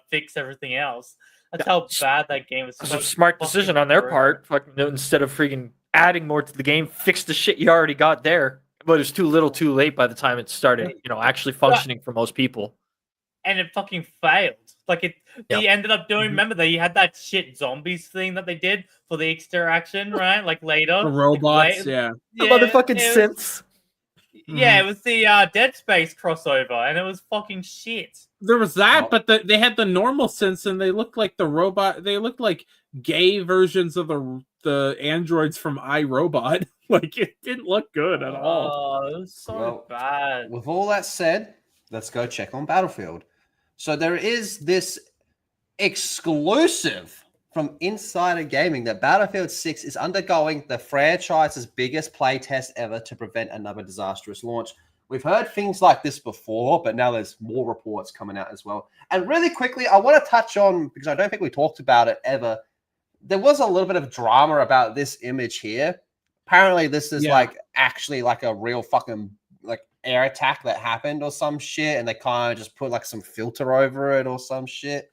fix everything else. That's how bad that game was. It's a smart decision on their part. Fucking, instead of freaking adding more to the game, fix the shit you already got there. But it's too little, too late by the time it started, actually functioning for most people. And it fucking failed. Like they ended up doing. Remember that you had that shit zombies thing that they did for the extraction, right? Like later, The robots, like, yeah. The motherfucking synths. Yeah, it was the Dead Space crossover, and it was fucking shit. There was that, Oh. but they had the normal synths, and they looked like the robot. They looked like gay versions of the androids from iRobot. Like it didn't look good at all. Oh, it was so bad. With all that said, let's go check on Battlefield. So there is this exclusive from Insider Gaming that Battlefield 6 is undergoing the franchise's biggest playtest ever to prevent another disastrous launch. We've heard things like this before, but now there's more reports coming out as well. And really quickly, I want to touch on, because I don't think we talked about it ever, there was a little bit of drama about this image here. Apparently, this is actually like a real fucking like air attack that happened or some shit, and they kind of just put like some filter over it or some shit.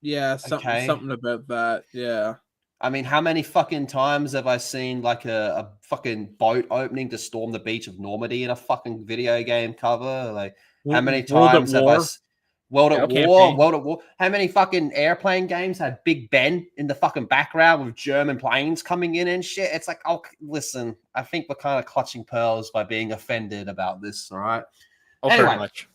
Yeah, something about that. Yeah. I mean, how many fucking times have I seen like a fucking boat opening to storm the beach of Normandy in a fucking video game cover? Like, how many times have I... World at War. How many fucking airplane games had Big Ben in the fucking background with German planes coming in and shit? It's like, oh, listen, I think we're kind of clutching pearls by being offended about this, all right? Oh, Anyway, very much.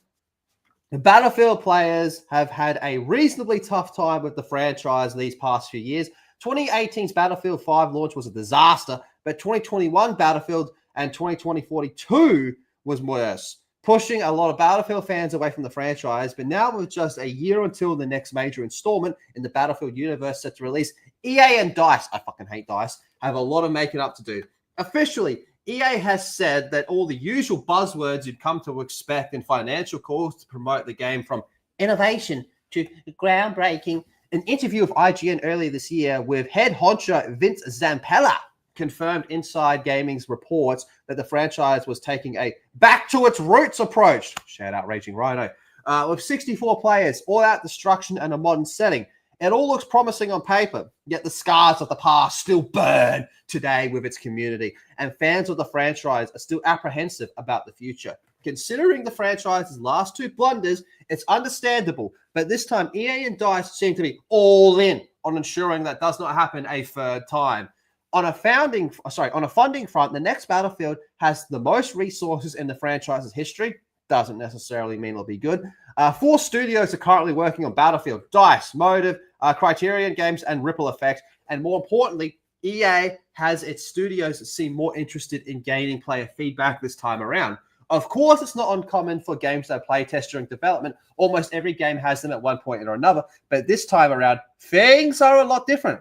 the Battlefield players have had a reasonably tough time with the franchise these past few years. 2018's Battlefield 5 launch was a disaster, but 2021 Battlefield and 2020 42 was worse, pushing a lot of Battlefield fans away from the franchise. But now with just a year until the next major installment in the Battlefield universe set to release, EA and DICE, I fucking hate DICE, have a lot of making up to do. Officially, EA has said that all the usual buzzwords you'd come to expect in financial calls to promote the game, from innovation to groundbreaking. An interview with IGN earlier this year with head honcho Vince Zampella confirmed Inside Gaming's reports that the franchise was taking a back to its roots approach. Shout out Raging Rhino. With 64 players, all-out destruction, and a modern setting. It all looks promising on paper, yet the scars of the past still burn today with its community, and fans of the franchise are still apprehensive about the future. Considering the franchise's last two blunders, it's understandable, but this time EA and DICE seem to be all in on ensuring that does not happen a third time. On a funding front, the next Battlefield has the most resources in the franchise's history. Doesn't necessarily mean it'll be good. 4 studios are currently working on Battlefield: DICE, Motive, Criterion Games, and Ripple Effects. And more importantly, EA has its studios that seem more interested in gaining player feedback this time around. Of course, it's not uncommon for games to have playtests during development. Almost every game has them at one point or another. But this time around, things are a lot different.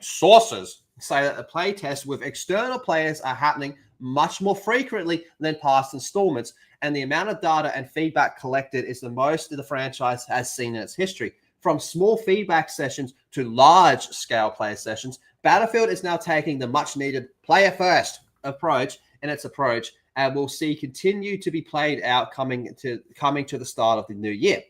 Sources say that the playtests with external players are happening much more frequently than past installments, and the amount of data and feedback collected is the most the franchise has seen in its history. From small feedback sessions to large-scale player sessions, Battlefield is now taking the much-needed player-first approach in its approach, and we'll see continue to be played out coming to the start of the new year.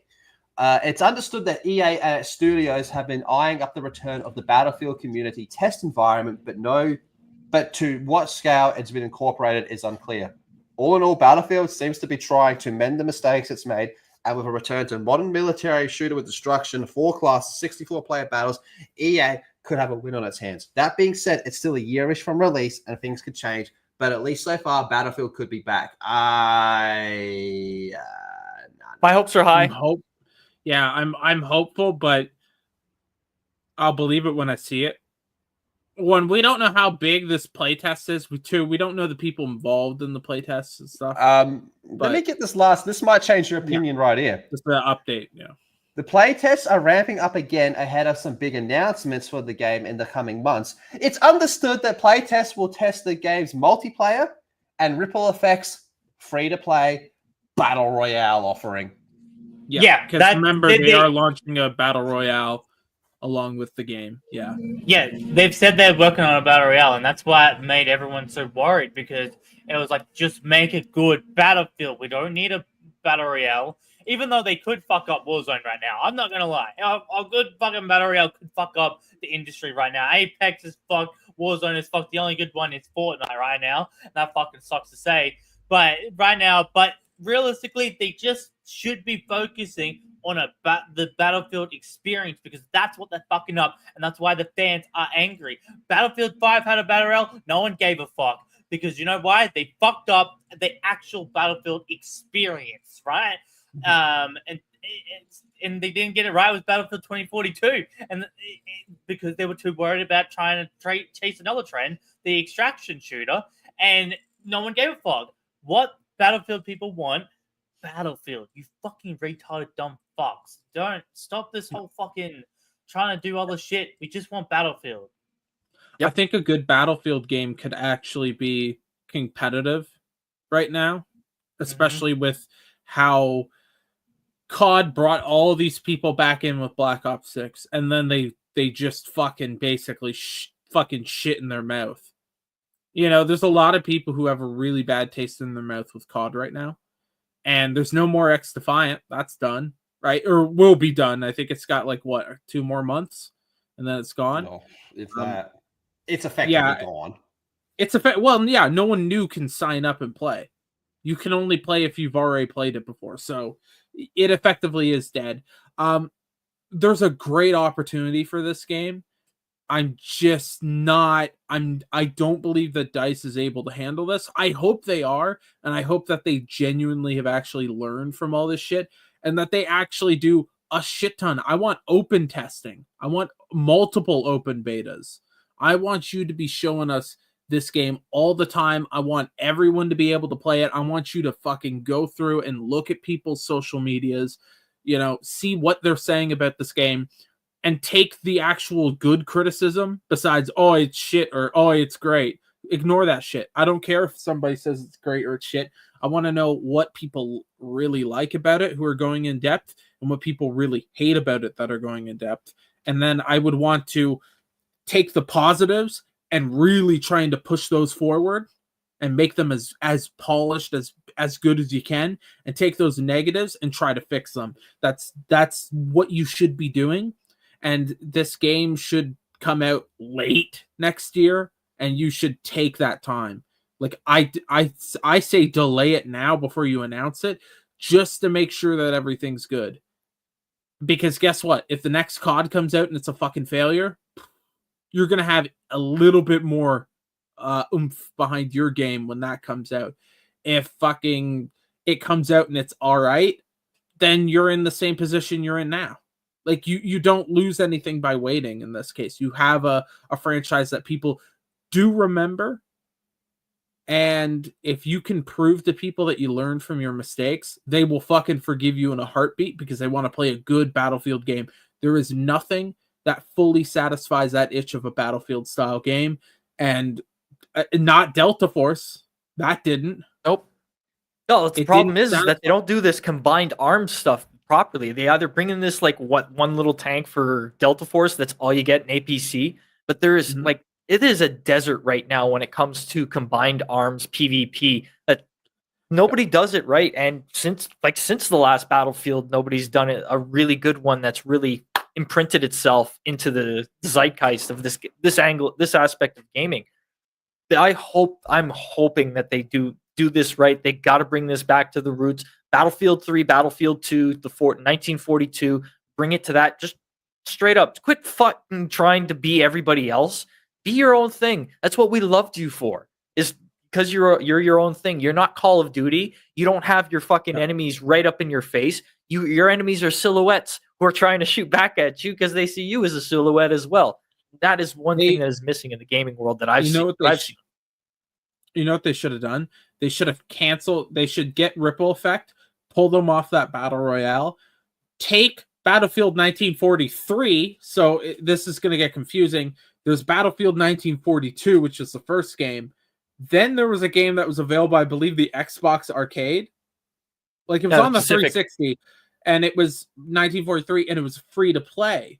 It's understood that EA and its studios have been eyeing up the return of the Battlefield community test environment, but to what scale it's been incorporated is unclear. All in all, Battlefield seems to be trying to mend the mistakes it's made, and with a return to modern military shooter with destruction, 4 classes, 64-player battles, EA could have a win on its hands. That being said, it's still a yearish from release, and things could change, but at least so far, Battlefield could be back. My hopes are high. I'm hopeful, but I'll believe it when I see it. One, we don't know how big this playtest is. Two, we don't know the people involved in the playtests and stuff. Let me get this last. This might change your opinion right here. Just the update, The playtests are ramping up again ahead of some big announcements for the game in the coming months. It's understood that playtests will test the game's multiplayer and Ripple Effects free-to-play Battle Royale offering. Yeah, because remember, they are launching a Battle Royale along with the game. Yeah, they've said they're working on a Battle Royale, and that's why it made everyone so worried, because it was like, just make a good Battlefield. We don't need a Battle Royale. Even though they could fuck up Warzone right now. I'm not going to lie. A good fucking Battle Royale could fuck up the industry right now. Apex is fucked. Warzone is fucked. The only good one is Fortnite right now. That fucking sucks to say. But realistically, they just should be focusing on the Battlefield experience, because that's what they're fucking up, and that's why the fans are angry. Battlefield 5 had a Battle Royale. No one gave a fuck. because you know why? They fucked up the actual Battlefield experience, right? And they didn't get it right with Battlefield 2042, and because they were too worried about trying to chase another trend, the extraction shooter, and no one gave a fuck. What Battlefield people want? Battlefield. You fucking retarded dumb fucks. Don't stop this whole fucking trying to do other shit. We just want Battlefield. I think a good Battlefield game could actually be competitive right now, especially with how COD brought all these people back in with Black Ops 6, and then they just fucking basically fucking shit in their mouth. You know, there's a lot of people who have a really bad taste in their mouth with COD right now, and there's no more X Defiant. That's done, right? Or will be done. I think it's got like, what, 2 more months, and then it's gone? No, if that. It's effectively gone. Well, yeah, no one new can sign up and play. You can only play if you've already played it before, so it effectively is dead. There's a great opportunity for this game. I'm just not. I don't believe that DICE is able to handle this. I hope they are, and I hope that they genuinely have actually learned from all this shit, and that they actually do a shit ton. I want open testing. I want multiple open betas. I want you to be showing us this game all the time. I want everyone to be able to play it. I want you to fucking go through and look at people's social medias, you know, see what they're saying about this game, and take the actual good criticism besides, oh, it's shit, or oh, it's great. Ignore that shit. I don't care if somebody says it's great or it's shit. I want to know what people really like about it who are going in depth, and what people really hate about it that are going in depth. And then I would want to take the positives and really trying to push those forward and make them as polished, as good as you can, and take those negatives and try to fix them. That's what you should be doing. And this game should come out late next year, and you should take that time. Like I say, delay it now before you announce it, just to make sure that everything's good. Because guess what? If the next COD comes out and it's a fucking failure, you're gonna have a little bit more oomph behind your game when that comes out. If fucking it comes out and it's all right, then you're in the same position you're in now. Like you don't lose anything by waiting in this case. You have a franchise that people do remember. And if you can prove to people that you learned from your mistakes, they will fucking forgive you in a heartbeat because they want to play a good Battlefield game. There is nothing that fully satisfies that itch of a Battlefield style game. And not Delta Force. That didn't. Nope. No, the problem is that they don't do this combined arms stuff properly. They either bring in this like one little tank for Delta Force, that's all you get in APC, but there is like, it is a desert right now when it comes to combined arms PvP. That nobody does it right, and since the last Battlefield, nobody's done it a really good one that's really imprinted itself into the zeitgeist of this aspect of gaming. I'm hoping that they do this right. They got to bring this back to the roots. Battlefield 3, Battlefield 2, 1942, bring it to that. Just straight up, quit fucking trying to be everybody else. Be your own thing. That's what we loved you for. Is because you're your own thing. You're not Call of Duty. You don't have your fucking enemies right up in your face. Your enemies are silhouettes who are trying to shoot back at you because they see you as a silhouette as well. That is one thing that is missing in the gaming world that I've seen. You know what they should have done? They should have canceled. They should get Ripple Effect, pull them off that Battle Royale, take Battlefield 1943. So this is going to get confusing. There's Battlefield 1942, which is the first game. Then there was a game that was available, I believe, the Xbox Arcade. Like it was on the Pacific 360, and it was 1943, and it was free to play.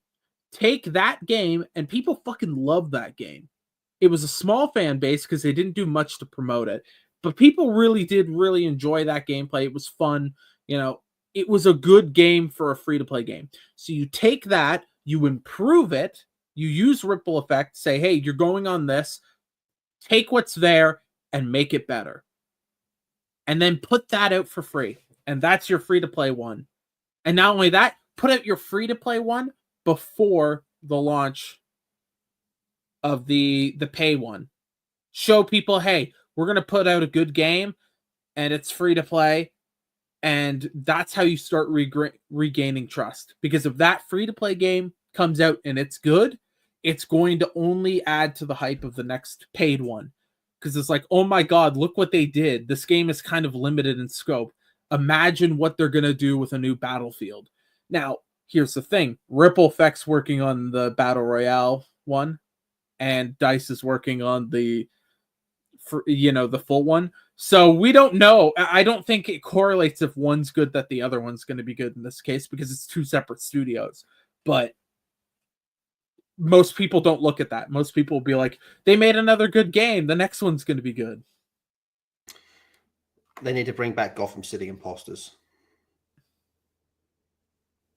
Take that game, and people fucking love that game. It was a small fan base because they didn't do much to promote it, but people really did enjoy that gameplay. It was fun. You know, it was a good game for a free-to-play game. So you take that, you improve it, you use Ripple Effect, say, hey, you're going on this, take what's there and make it better. And then put that out for free. And that's your free-to-play one. And not only that, put out your free-to-play one before the launch of the pay one. Show people, hey, We're going to put out a good game, and it's free to play. And that's how you start regaining trust. Because if that free-to-play game comes out and it's good, it's going to only add to the hype of the next paid one. Because it's like, oh my god, look what they did. This game is kind of limited in scope. Imagine what they're going to do with a new Battlefield. Now, here's the thing. Ripple Effect's working on the Battle Royale one, and DICE is working on the full one. So we don't know. I don't think it correlates if one's good that the other one's going to be good in this case, because it's two separate studios. But most people don't look at that. Most people will be like, they made another good game. The next one's going to be good. They need to bring back Gotham City Imposters.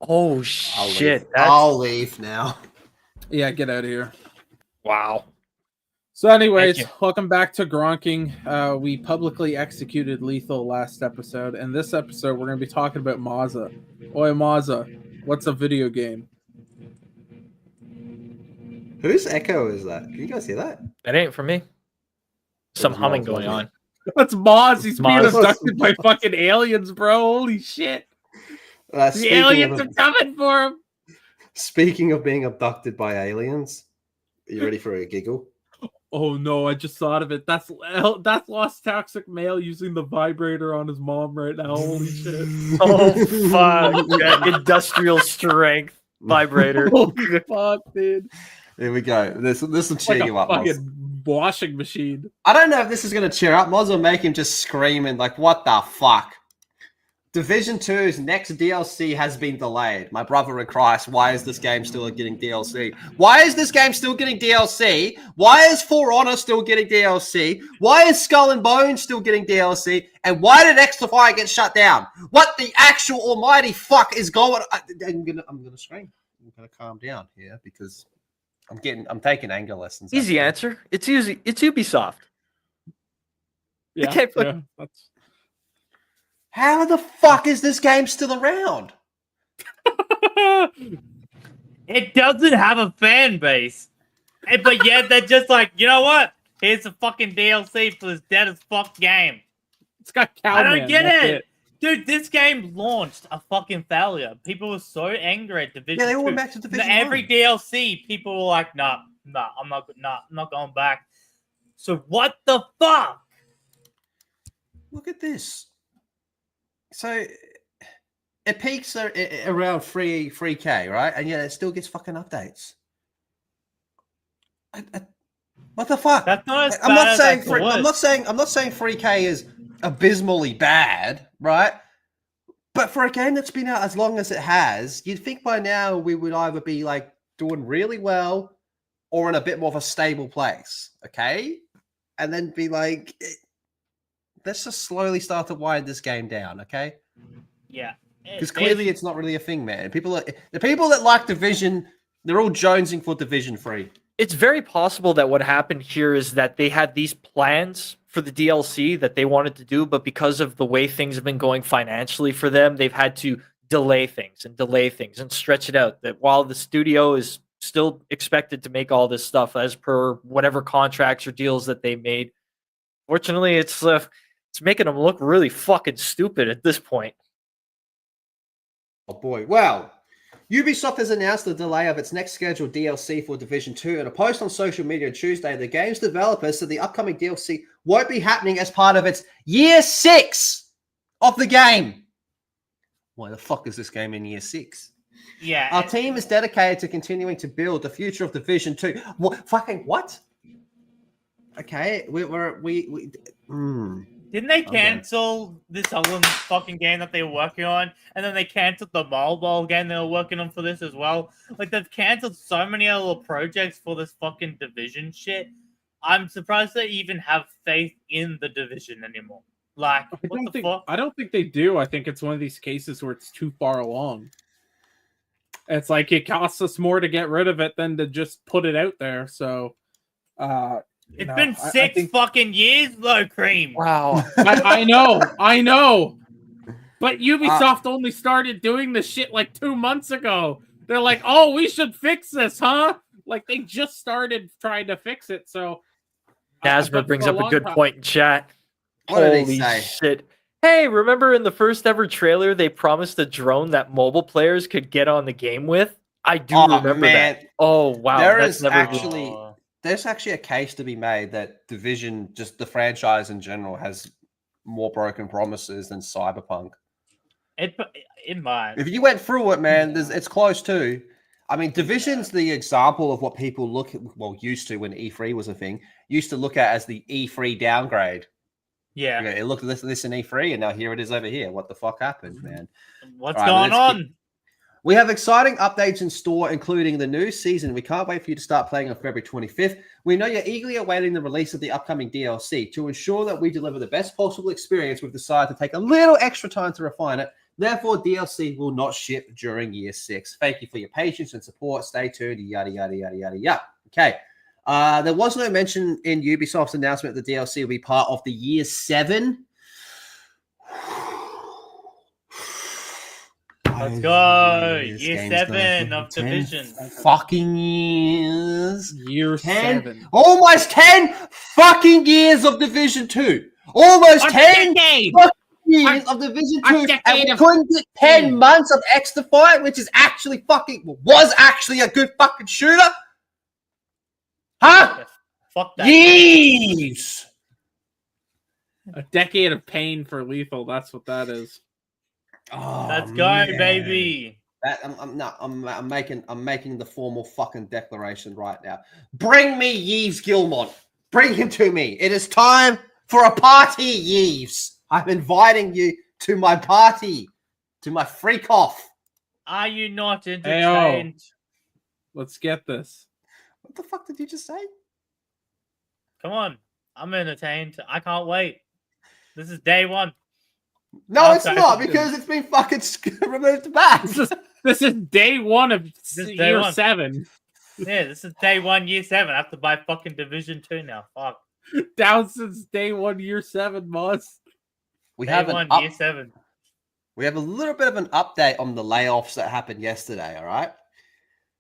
Oh shit! I'll leave now. Yeah, get out of here. Wow. So anyways, welcome back to Gronking. We publicly executed Lethal last episode, and this episode we're going to be talking about Maza. Oi, Maza, what's a video game? Whose echo is that? Can you guys hear that? That ain't for me. Some was humming Maz, going wasn't on. That's Maz. He's being Maz. abducted by fucking aliens, bro. Holy shit. The aliens are coming for him. Speaking of being abducted by aliens, are you ready for a giggle? Oh no, I just thought of it. That's Lost Toxic Male using the vibrator on his mom right now. Holy shit. Oh fuck. That industrial strength vibrator. Holy fuck, dude. Here we go. This will cheer Like you a up, Moz. fucking washing machine. I don't know if this is going to cheer up Moz or make him just screaming like, what the fuck? Division 2's next DLC has been delayed. My brother in Christ, why is this game still getting DLC? Why is this game still getting DLC? Why is For Honor still getting DLC? Why is Skull and Bones still getting DLC? And why did Extra Fire get shut down? What the actual almighty fuck is going on? I'm gonna scream. I'm gonna calm down here because I'm taking anger lessons. Easy answer. It's Ubisoft. Yeah, Okay, but yeah, that's... How the fuck is this game still around? It doesn't have a fan base. But yet they're just like, you know what? Here's the fucking DLC for this dead as fuck game. It's got I Cowman. don't get that's it. Dude, this game launched a fucking failure. People were so angry at Division 2. Yeah, they all went back to Division 1. Every DLC, people were like, nah, I'm not going back. So what the fuck? Look at this. So it peaks around 3K, right? And yet it still gets fucking updates. What the fuck? That's not as I'm not bad saying as I thought. I'm not saying 3K is abysmally bad, right? But for a game that's been out as long as it has, you'd think by now we would either be like doing really well or in a bit more of a stable place, okay? And then be like, let's just slowly start to wind this game down, okay? Yeah. Because clearly it's not really a thing, man. The people that like Division, they're all jonesing for Division 3. It's very possible that what happened here is that they had these plans for the DLC that they wanted to do, but because of the way things have been going financially for them, they've had to delay things and stretch it out. That while the studio is still expected to make all this stuff as per whatever contracts or deals that they made, fortunately, it's making them look really fucking stupid at this point. Oh boy. Well, Ubisoft has announced the delay of its next scheduled DLC for Division 2. In a post on social media on Tuesday, the game's developers said the upcoming DLC won't be happening as part of its Year 6 of the game. Why the fuck is this game in Year 6? Yeah. Our team is dedicated to continuing to build the future of Division 2. What? Okay, Didn't they cancel this other fucking game that they were working on? And then they canceled the mobile game they were working on for this as well? Like, they've canceled so many other projects for this fucking Division shit. I'm surprised they even have faith in the Division anymore. Like, what the fuck? I don't think they do. I think it's one of these cases where it's too far along. It's like it costs us more to get rid of it than to just put it out there. So, It's been six fucking years, though, Cream. Wow. I know. But Ubisoft only started doing this shit like 2 months ago. They're like, oh, we should fix this, huh? Like, they just started trying to fix it. So, Nasmer but brings for a up a long good time- point in chat. What did he Holy say? shit. Hey, remember in the first ever trailer they promised a drone that mobile players could get on the game with? I do Oh, remember man. that. Oh wow, There that's is never actually Oh. there's actually a case to be made that Division, just the franchise in general, has more broken promises than Cyberpunk. It might. If you went through it, man, it's close too. I mean, Division's the example of what people used to when E3 was a thing, used to look at as the E3 downgrade. Yeah. Okay, it looked at this in E3, and now here it is over here. What the fuck happened, man? What's All right, going let's on? We have exciting updates in store, including the new season. We can't wait for you to start playing on February 25th. We know you're eagerly awaiting the release of the upcoming DLC. To ensure that we deliver the best possible experience, we've decided to take a little extra time to refine it. Therefore, DLC will not ship during Year 6. Thank you for your patience and support. Stay tuned, yada, yada, yada, yada, yada. Okay. There was no mention in Ubisoft's announcement that the DLC will be part of the Year 7. Let's go. This Year game's gonna 7 be of 10 Division. Fucking years. Year 10, 7. almost 10 fucking years of Division 2. Almost 10 decade! fucking years of Division a 2. decade And we of- couldn't get 10 months of Extra Fight, which is actually was actually a good fucking shooter. Huh? Fuck that. Years. A decade of pain for Lethal. That's what that is. Oh, Let's go, man. baby. I'm making the formal fucking declaration right now. Bring me Yves Gilmont. Bring him to me. It is time for a party, Yves. I'm inviting you to my party, to my freak off. Are you not Hey, entertained? Let's get this. What the fuck did you just say? Come on. I'm entertained. I can't wait. This is day one. No, Okay, it's not good. because it's been fucking removed back. This is day one of is day Year one. 7. Yeah, this is day 1, Year 7. I have to buy fucking Division 2 now. Fuck. Down since day 1, Year 7, Moss. We Day have 1, Year 7. We have a little bit of an update on the layoffs that happened yesterday, all right?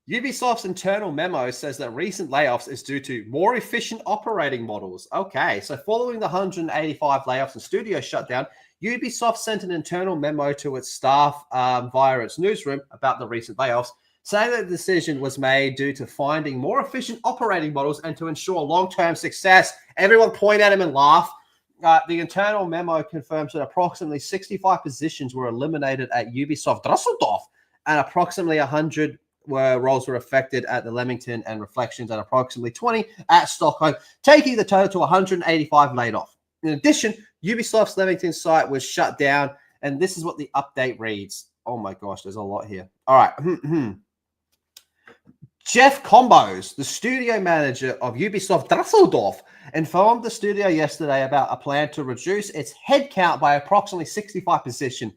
Ubisoft's internal memo says that recent layoffs is due to more efficient operating models. Okay, so following the 185 layoffs and studio shutdown, Ubisoft sent an internal memo to its staff via its newsroom about the recent layoffs, saying that the decision was made due to finding more efficient operating models and to ensure long-term success. Everyone point at him and laugh. The internal memo confirms that approximately 65 positions were eliminated at Ubisoft Düsseldorf, and approximately 100 roles were affected at the Leamington and Reflections, and approximately 20 at Stockholm, taking the total to 185 laid off. In addition, Ubisoft's Leamington site was shut down, and this is what the update reads. Oh my gosh, there's a lot here. All right. Jeff Combos, the studio manager of Ubisoft Düsseldorf, informed the studio yesterday about a plan to reduce its headcount by approximately 65 positions.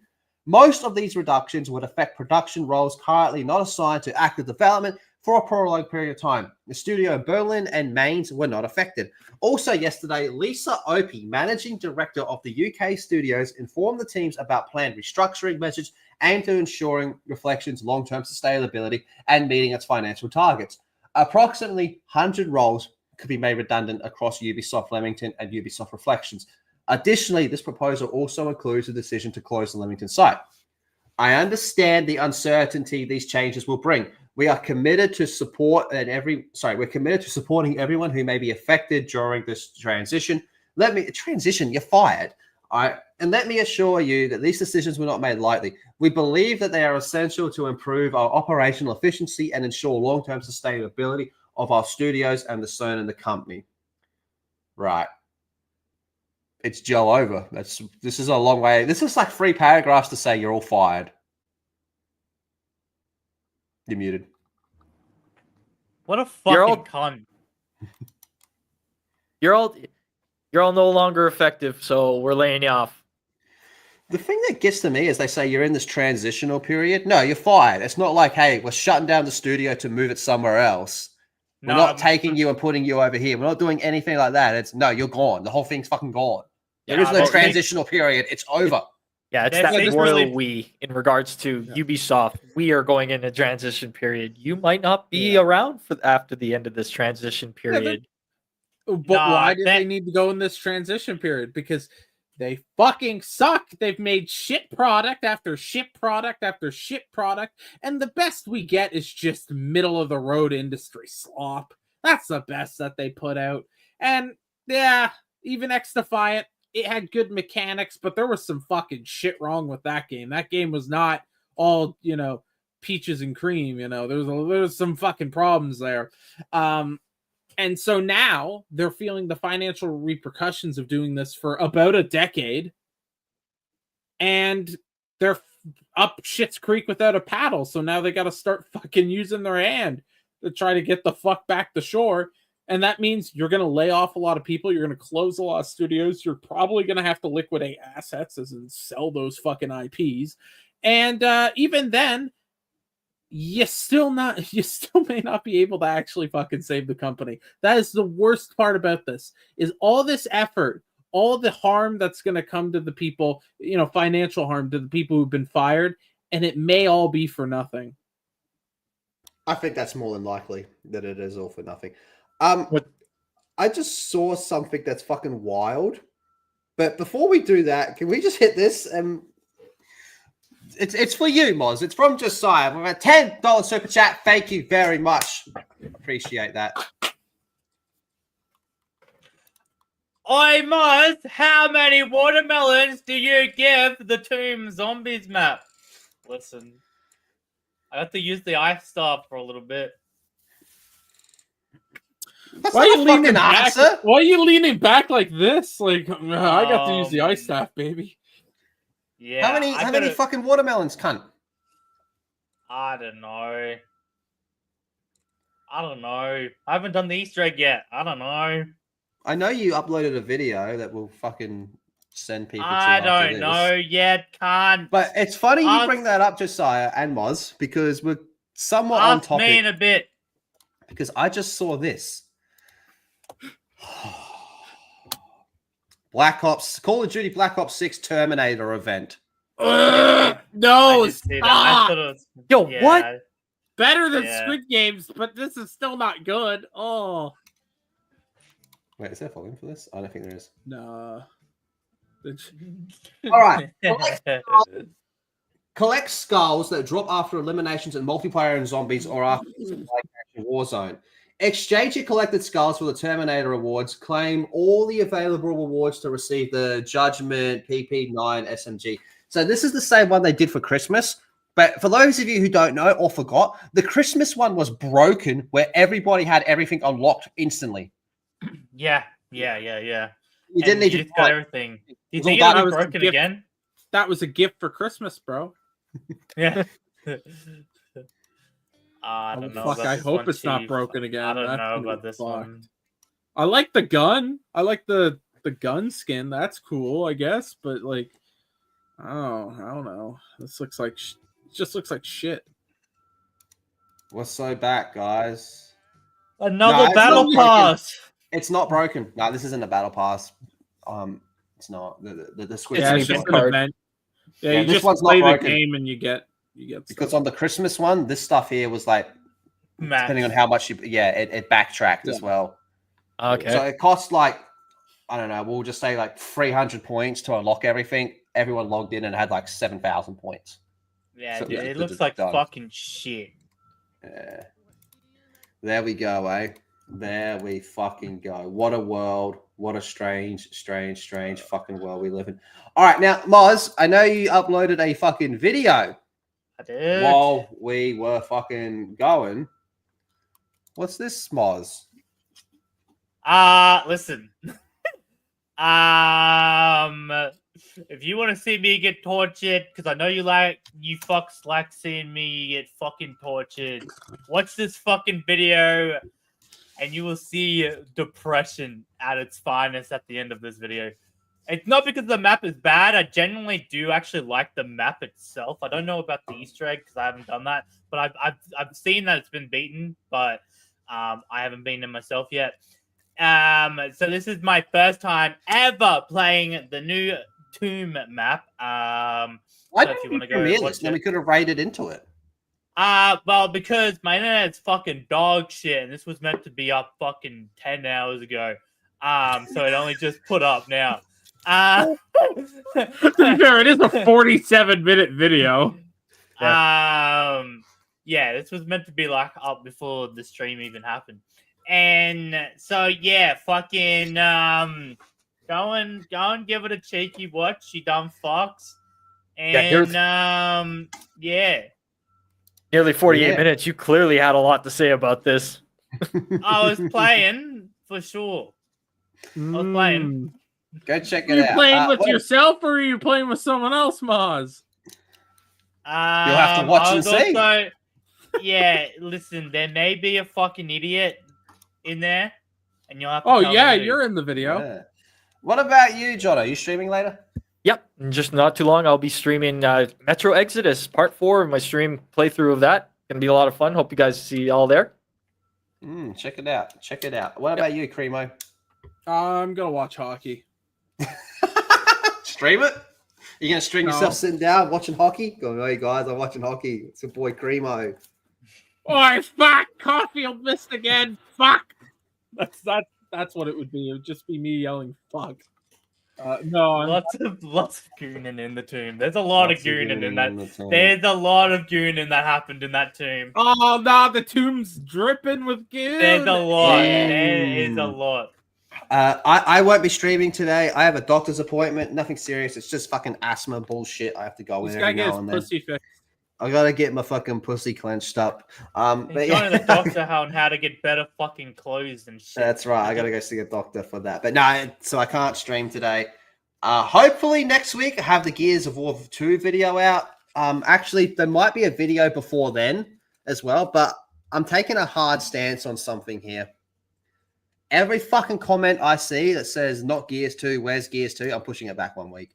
Most of these reductions would affect production roles currently not assigned to active development for a prolonged period of time. The studio in Berlin and Mainz were not affected. Also yesterday, Lisa Opie, managing director of the UK studios, informed the teams about planned restructuring measures aimed to ensuring Reflections' long-term sustainability and meeting its financial targets. Approximately 100 roles could be made redundant across Ubisoft Leamington and Ubisoft Reflections. Additionally, this proposal also includes a decision to close the Leamington site. I understand the uncertainty these changes will bring. We are committed to supporting everyone who may be affected during this transition. You're fired. All right. And let me assure you that these decisions were not made lightly. We believe that they are essential to improve our operational efficiency and ensure long-term sustainability of our studios and the Sony and the company. Right. It's Joe over. This is a long way. This is like 3 paragraphs to say you're all fired. You're muted. What a fucking cunt. You're all no longer effective, so we're laying you off. The thing that gets to me is they say you're in this transitional period. No, you're fired. It's not like, hey, we're shutting down the studio to move it somewhere else. We're not taking you and putting you over here. We're not doing anything like that. It's no, you're gone. The whole thing's fucking gone. There is no transitional period. It's over. Yeah, it's that royal we in regards to Ubisoft. We are going in a transition period. You might not be around for after the end of this transition period. But Nah, why did they that- need to go in this transition period? Because they fucking suck. They've made shit product after shit product after shit product, and the best we get is just middle of the road industry slop. That's the best that they put out. And yeah, even X Defiant, it had good mechanics, but there was some fucking shit wrong with that game. That game was not all, peaches and cream, there was some fucking problems there. And so now they're feeling the financial repercussions of doing this for about a decade. And they're up shit's creek without a paddle. So now they got to start fucking using their hand to try to get the fuck back to shore. And that means you're going to lay off a lot of people. You're going to close a lot of studios. You're probably going to have to liquidate assets as in sell those fucking IPs. And even then, you still may not be able to actually fucking save the company. That is the worst part about this, is all this effort, all the harm that's going to come to the people, financial harm to the people who've been fired, and it may all be for nothing. I think that's more than likely that it is all for nothing. What? I just saw something that's fucking wild. But before we do that, can we just hit this? It's for you, Moz. It's from Josiah. We're at $10 super chat. Thank you very much. Appreciate that. Oi, Moz, how many watermelons do you give the Tomb Zombies map? Listen, I have to use the ice star for a little bit. That's Why are not you a leaning fucking back? answer. Why are you leaning back like this? Like, I got to use the ice staff, baby. Yeah. How many fucking watermelons, cunt? I don't know. I haven't done the Easter egg yet. I don't know. I know you uploaded a video that will fucking send people to I after don't this. know yet, can't. But it's funny you Ask- bring that up, Josiah and Moz, because we're somewhat Ask on topic. me in a bit. Because I just saw this. Call of Duty Black Ops 6 Terminator event. No, I did see that. I stop. thought it was, Yo, yeah. what? Better than Yeah. Squid Games, but this is still not good. Oh, Wait, is there volume for this? I don't think there is. no. All right. Collect skulls that drop after eliminations in multiplayer and zombies or after Warzone. Exchange your collected skulls for the Terminator Awards. Claim all the available rewards to receive the Judgment PP9 SMG. So this is the same one they did for Christmas. But for those of you who don't know or forgot, the Christmas one was broken where everybody had everything unlocked instantly. Yeah. You And didn't need you to just got buy- everything. Do you was think all it'll that be was a broken gift. again? That was a gift for Christmas, bro. Yeah. I don't know. Fuck, about I this hope one, it's not Chief. broken again. I don't That's know gonna be about this fucked. one. I like the gun. I like the gun skin. That's cool, I guess. But like, I don't know. This looks like it just looks like shit. We're so back, guys. Another it's battle not broken. pass. It's not broken. No, this isn't a battle pass. It's not. The Squid Yeah, an it's Games just event an card. event. Yeah, Yeah, you this just one's not play the broken. game and you get because stuff. on the Christmas one, this stuff here was like depending on how much it backtracked as well. Okay. So it cost like I don't know. We'll just say like 300 points to unlock everything. Everyone logged in and had like 7,000 points. Yeah, So, dude, yeah, it it's looks like done. fucking shit. Yeah. There we go, eh? There we fucking go. What a world. What a strange fucking world we live in. All right, now, Moz, I know you uploaded a fucking video I did. while we were fucking going. What's this, Moz? Listen. If you want to see me get tortured, because I know you fucks like seeing me get fucking tortured, watch this fucking video and you will see depression at its finest at the end of this video. It's not because the map is bad. I genuinely do actually like the map itself. I don't know about the Easter egg because I haven't done that, but I've seen that it's been beaten, but I haven't beaten it myself yet. So this is my first time ever playing the new Tomb map. Why So didn't if you you wanna go premiere watch this? Then it. we could have raided into it. Well, because my internet's fucking dog shit, and this was meant to be up fucking 10 hours ago. So it only just put up now. To be fair, it is a 47-minute video. Yeah, this was meant to be like up before the stream even happened. And so yeah, fucking go and give it a cheeky watch, you dumb fucks. And yeah. Nearly 48 minutes. You clearly had a lot to say about this. I was playing for sure. I was playing. Go check Are it you out. playing with yourself or are you playing with someone else, Maz? You'll have to watch and see. Also, yeah, listen, there may be a fucking idiot in there, and you'll have to. Oh tell yeah, me who. you're in the video. Yeah. What about you, John? Are you streaming later? Yep, in just not too long, I'll be streaming Metro Exodus Part 4 of my stream playthrough of that. Gonna be a lot of fun. Hope you guys see all there. Check it out. Check it out. What about you, Cremo? I'm gonna watch hockey. Stream it? You gonna stream yourself sitting down watching hockey? Going, hey guys, I'm watching hockey. It's your boy Cremo. Oh fuck! Caulfield missed again. Fuck. That's what it would be. It would just be me yelling "fuck." No, lots of gooning in the tomb. There's a lot of gooning in that. There's a lot of gooning that happened in that tomb. Oh no, the tomb's dripping with goon. There's a lot. There is a lot. I won't be streaming today. I have a doctor's appointment. Nothing serious. It's just fucking asthma bullshit. I have to go in every now and then. Pussy fixed. I gotta get my fucking pussy clenched up. He's going to the doctor on how to get better fucking clothes and shit. That's right. I gotta go see a doctor for that. But no, so I can't stream today. Hopefully next week I have the Gears of War 2 video out. Actually, there might be a video before then as well, but I'm taking a hard stance on something here. Every fucking comment I see that says not Gears 2, where's Gears 2, I'm pushing it back 1 week.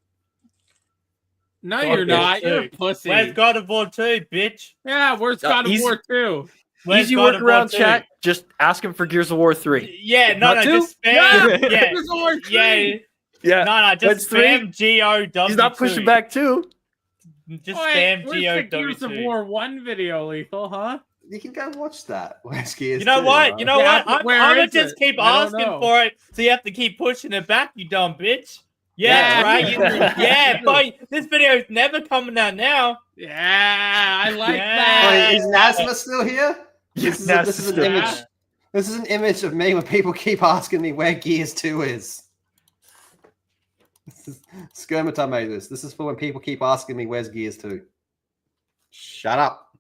No, you're not. You're a pussy. Where's God of War 2, bitch? Yeah, where's God of War 2? Easy workaround, chat. Just ask him for Gears of War 3. Yeah, no, just spam. Yeah, Gears of War 3. Yeah. No, just spam GOW2. He's not pushing back 2. Just spam GOW2. Where's the Gears of War 1 video, Lethal, huh? You can go watch that. Where's Gears You know 2, what? right? You know Yeah, what? I'm gonna just keep asking for it, so you have to keep pushing it back, you dumb bitch. Yeah, right. But this video is never coming out now. Yeah, I like that. Wait, is Nazma still here? Yes, This is an image. This is an image of me when people keep asking me where Gears 2 is. Skirmitar made this. This is for when people keep asking me where's Gears 2. Shut up.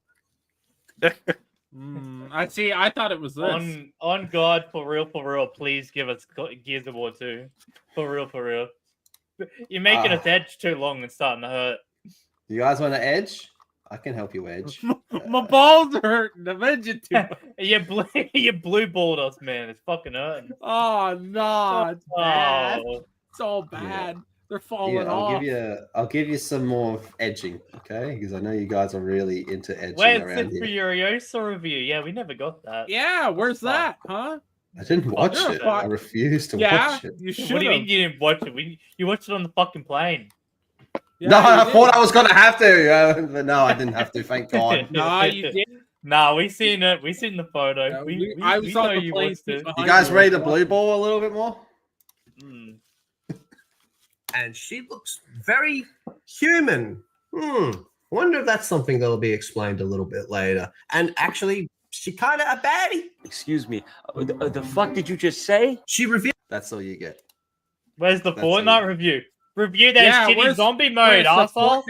I see. I thought it was this. On God, for real, please give us Gears of War 2. For real. You're making us edge too long and starting to hurt. You guys want to edge? I can help you edge. My balls are hurting. I mentioned too. You blue balled us, man. It's fucking hurting. Oh no, it's bad. It's all bad. Yeah. They're falling off. I'll give you some more edging, okay? Because I know you guys are really into edging Where's around the here. Furiosa review? Yeah, we never got that. Yeah, where's that? Huh? I didn't watch it. I refused to watch it. You should. What do you mean you didn't watch it? You watched it on the fucking plane. Yeah, no, I thought I was gonna have to, but no, I didn't have to. Thank God. No, you did. Nah, we seen it. We seen the photo. Yeah, I was on the plane. You guys ready to blue ball a little bit more? And she looks very human. Wonder if that's something that'll be explained a little bit later. And actually, she kind of a baddie. Excuse me. The fuck did you just say? She revealed. That's all you get. Where's the Fortnite review? Review that shitty zombie mode, asshole.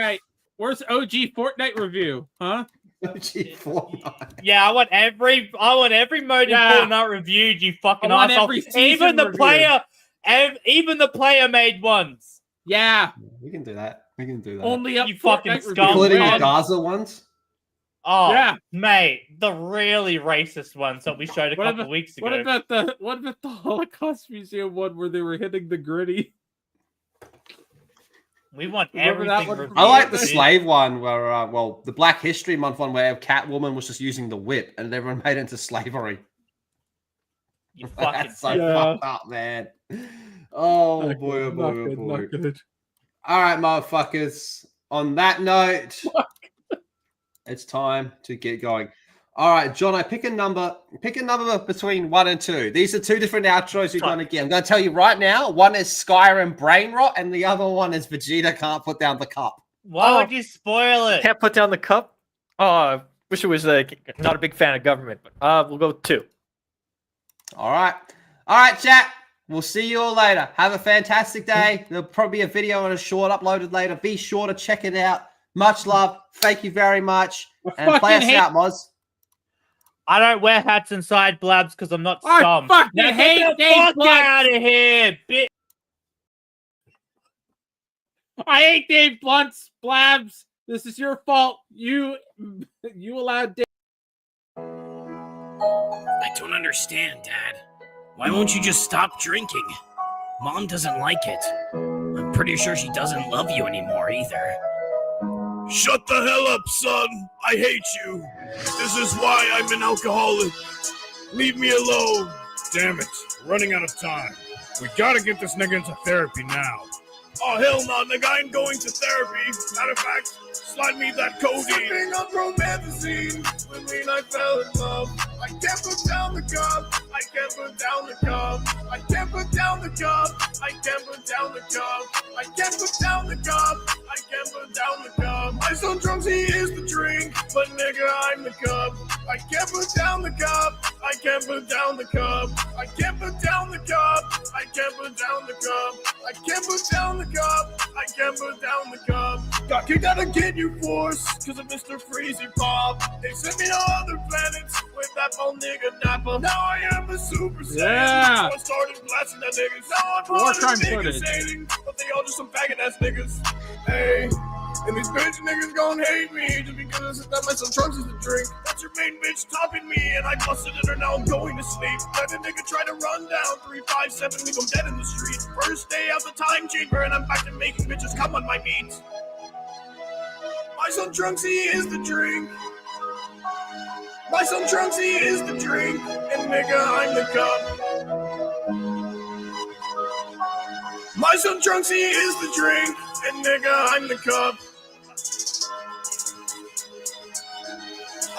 Where's OG Fortnite review? Huh? OG Fortnite. Yeah, I want every mode in Fortnite reviewed. You fucking asshole. Even the player made ones. Yeah, we can do that. Only up you fucking scum. Including the Gaza ones. Oh, yeah, mate, the really racist ones that we showed a couple weeks ago. What about the Holocaust Museum one where they were hitting the gritty? We want everything. I like the slave one where, the Black History Month one where Catwoman was just using the whip and everyone made it into slavery. You fucking That's so fucked up, man. Oh boy, Not good. All right, motherfuckers. On that note, it's time to get going. All right, Jono, pick a number. Pick a number between 1 and 2. These are 2 different outros you're going to get. I'm going to tell you right now. One is Skyrim Brain Rot, and the other one is Vegeta can't put down the cup. Why would you spoil it? Can't put down the cup. Oh, I wish it was not a big fan of government, but we'll go 2. All right, chat. We'll see you all later. Have a fantastic day. There'll probably be a video and a short uploaded later. Be sure to check it out. Much love. Thank you very much. And play us out, Moz. I don't wear hats inside Blabs because I'm not dumb. Fucking Now hate get the Dave fuck Blabs. out of here, bitch. I hate Dave Blunts, Blabs. This is your fault. You allowed Dave. I don't understand, Dad. Why won't you just stop drinking? Mom doesn't like it. I'm pretty sure she doesn't love you anymore either. Shut the hell up, son. I hate you. This is why I'm an alcoholic. Leave me alone. Damn it. We're running out of time. We gotta get this nigga into therapy now. Oh, hell no, nigga. I ain't going to therapy. Matter of fact, slide me that codeine. Sipping on promethazine. When I fell in love. I can't put down the cup. I can't put down the cup. I can't put down the cup. I can't put down the cup. I can't put down the cup. I can't put down the cup. My son drunk, he is the drink, but nigga, I'm the cup. I can't put down the cup. I can't put down the cup. I can't put down the cup. I can't put down the cup. I can't put down the cup. I can't put down the cup. Got kicked out of Kid You Force, cause of Mr. Freezy Pop. They sent me to other planets with that bone nigga Nappa. Now I am a Super Saiyan. Yeah. So I started blasting that niggas. Now I'm War part crime of the niggas footage. hating, but they all just some faggot ass niggas. Hey. And these bitch niggas gon' hate me just because that my son Trunks is the drink. That's your main bitch topping me, and I busted at her, now I'm going to sleep. Let a nigga try to run down 357, leave him dead in the street. First day out the time chamber, and I'm back to making bitches come on my beat. My son Trunks, he is the drink. My son Trunks, he is the drink. And nigga, I'm the cup. My son Trunks, he is the drink. And nigga, I'm the cup.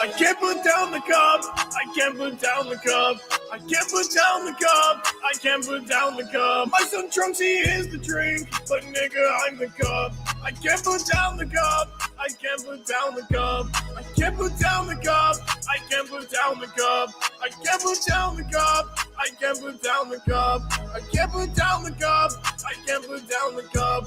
I can't put down the cup. I can't put down the cup. I can't put down the cup. I can't put down the cup. My son Trunks, he is the drink, but nigga, I'm the cup. I can't put down the cup. I can't put down the cup. I can't put down the cup. I can't put down the cup. I can't put down the cup. I can't put down the cup. I can't put down the cup. I can't put down the cup.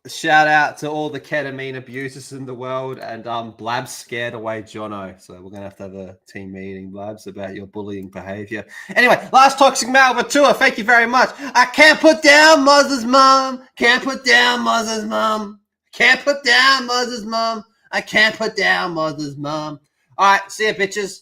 Shout out to all the ketamine abusers in the world, and Blabs scared away Jono. So we're gonna have a team meeting, Blabs, about your bullying behavior. Anyway, last toxic mail over tour. Thank you very much. I can't put down Mother's mom. Can't put down Mother's mom. Can't put down Mother's mom. I can't put down Mother's mom. All right, see ya, bitches.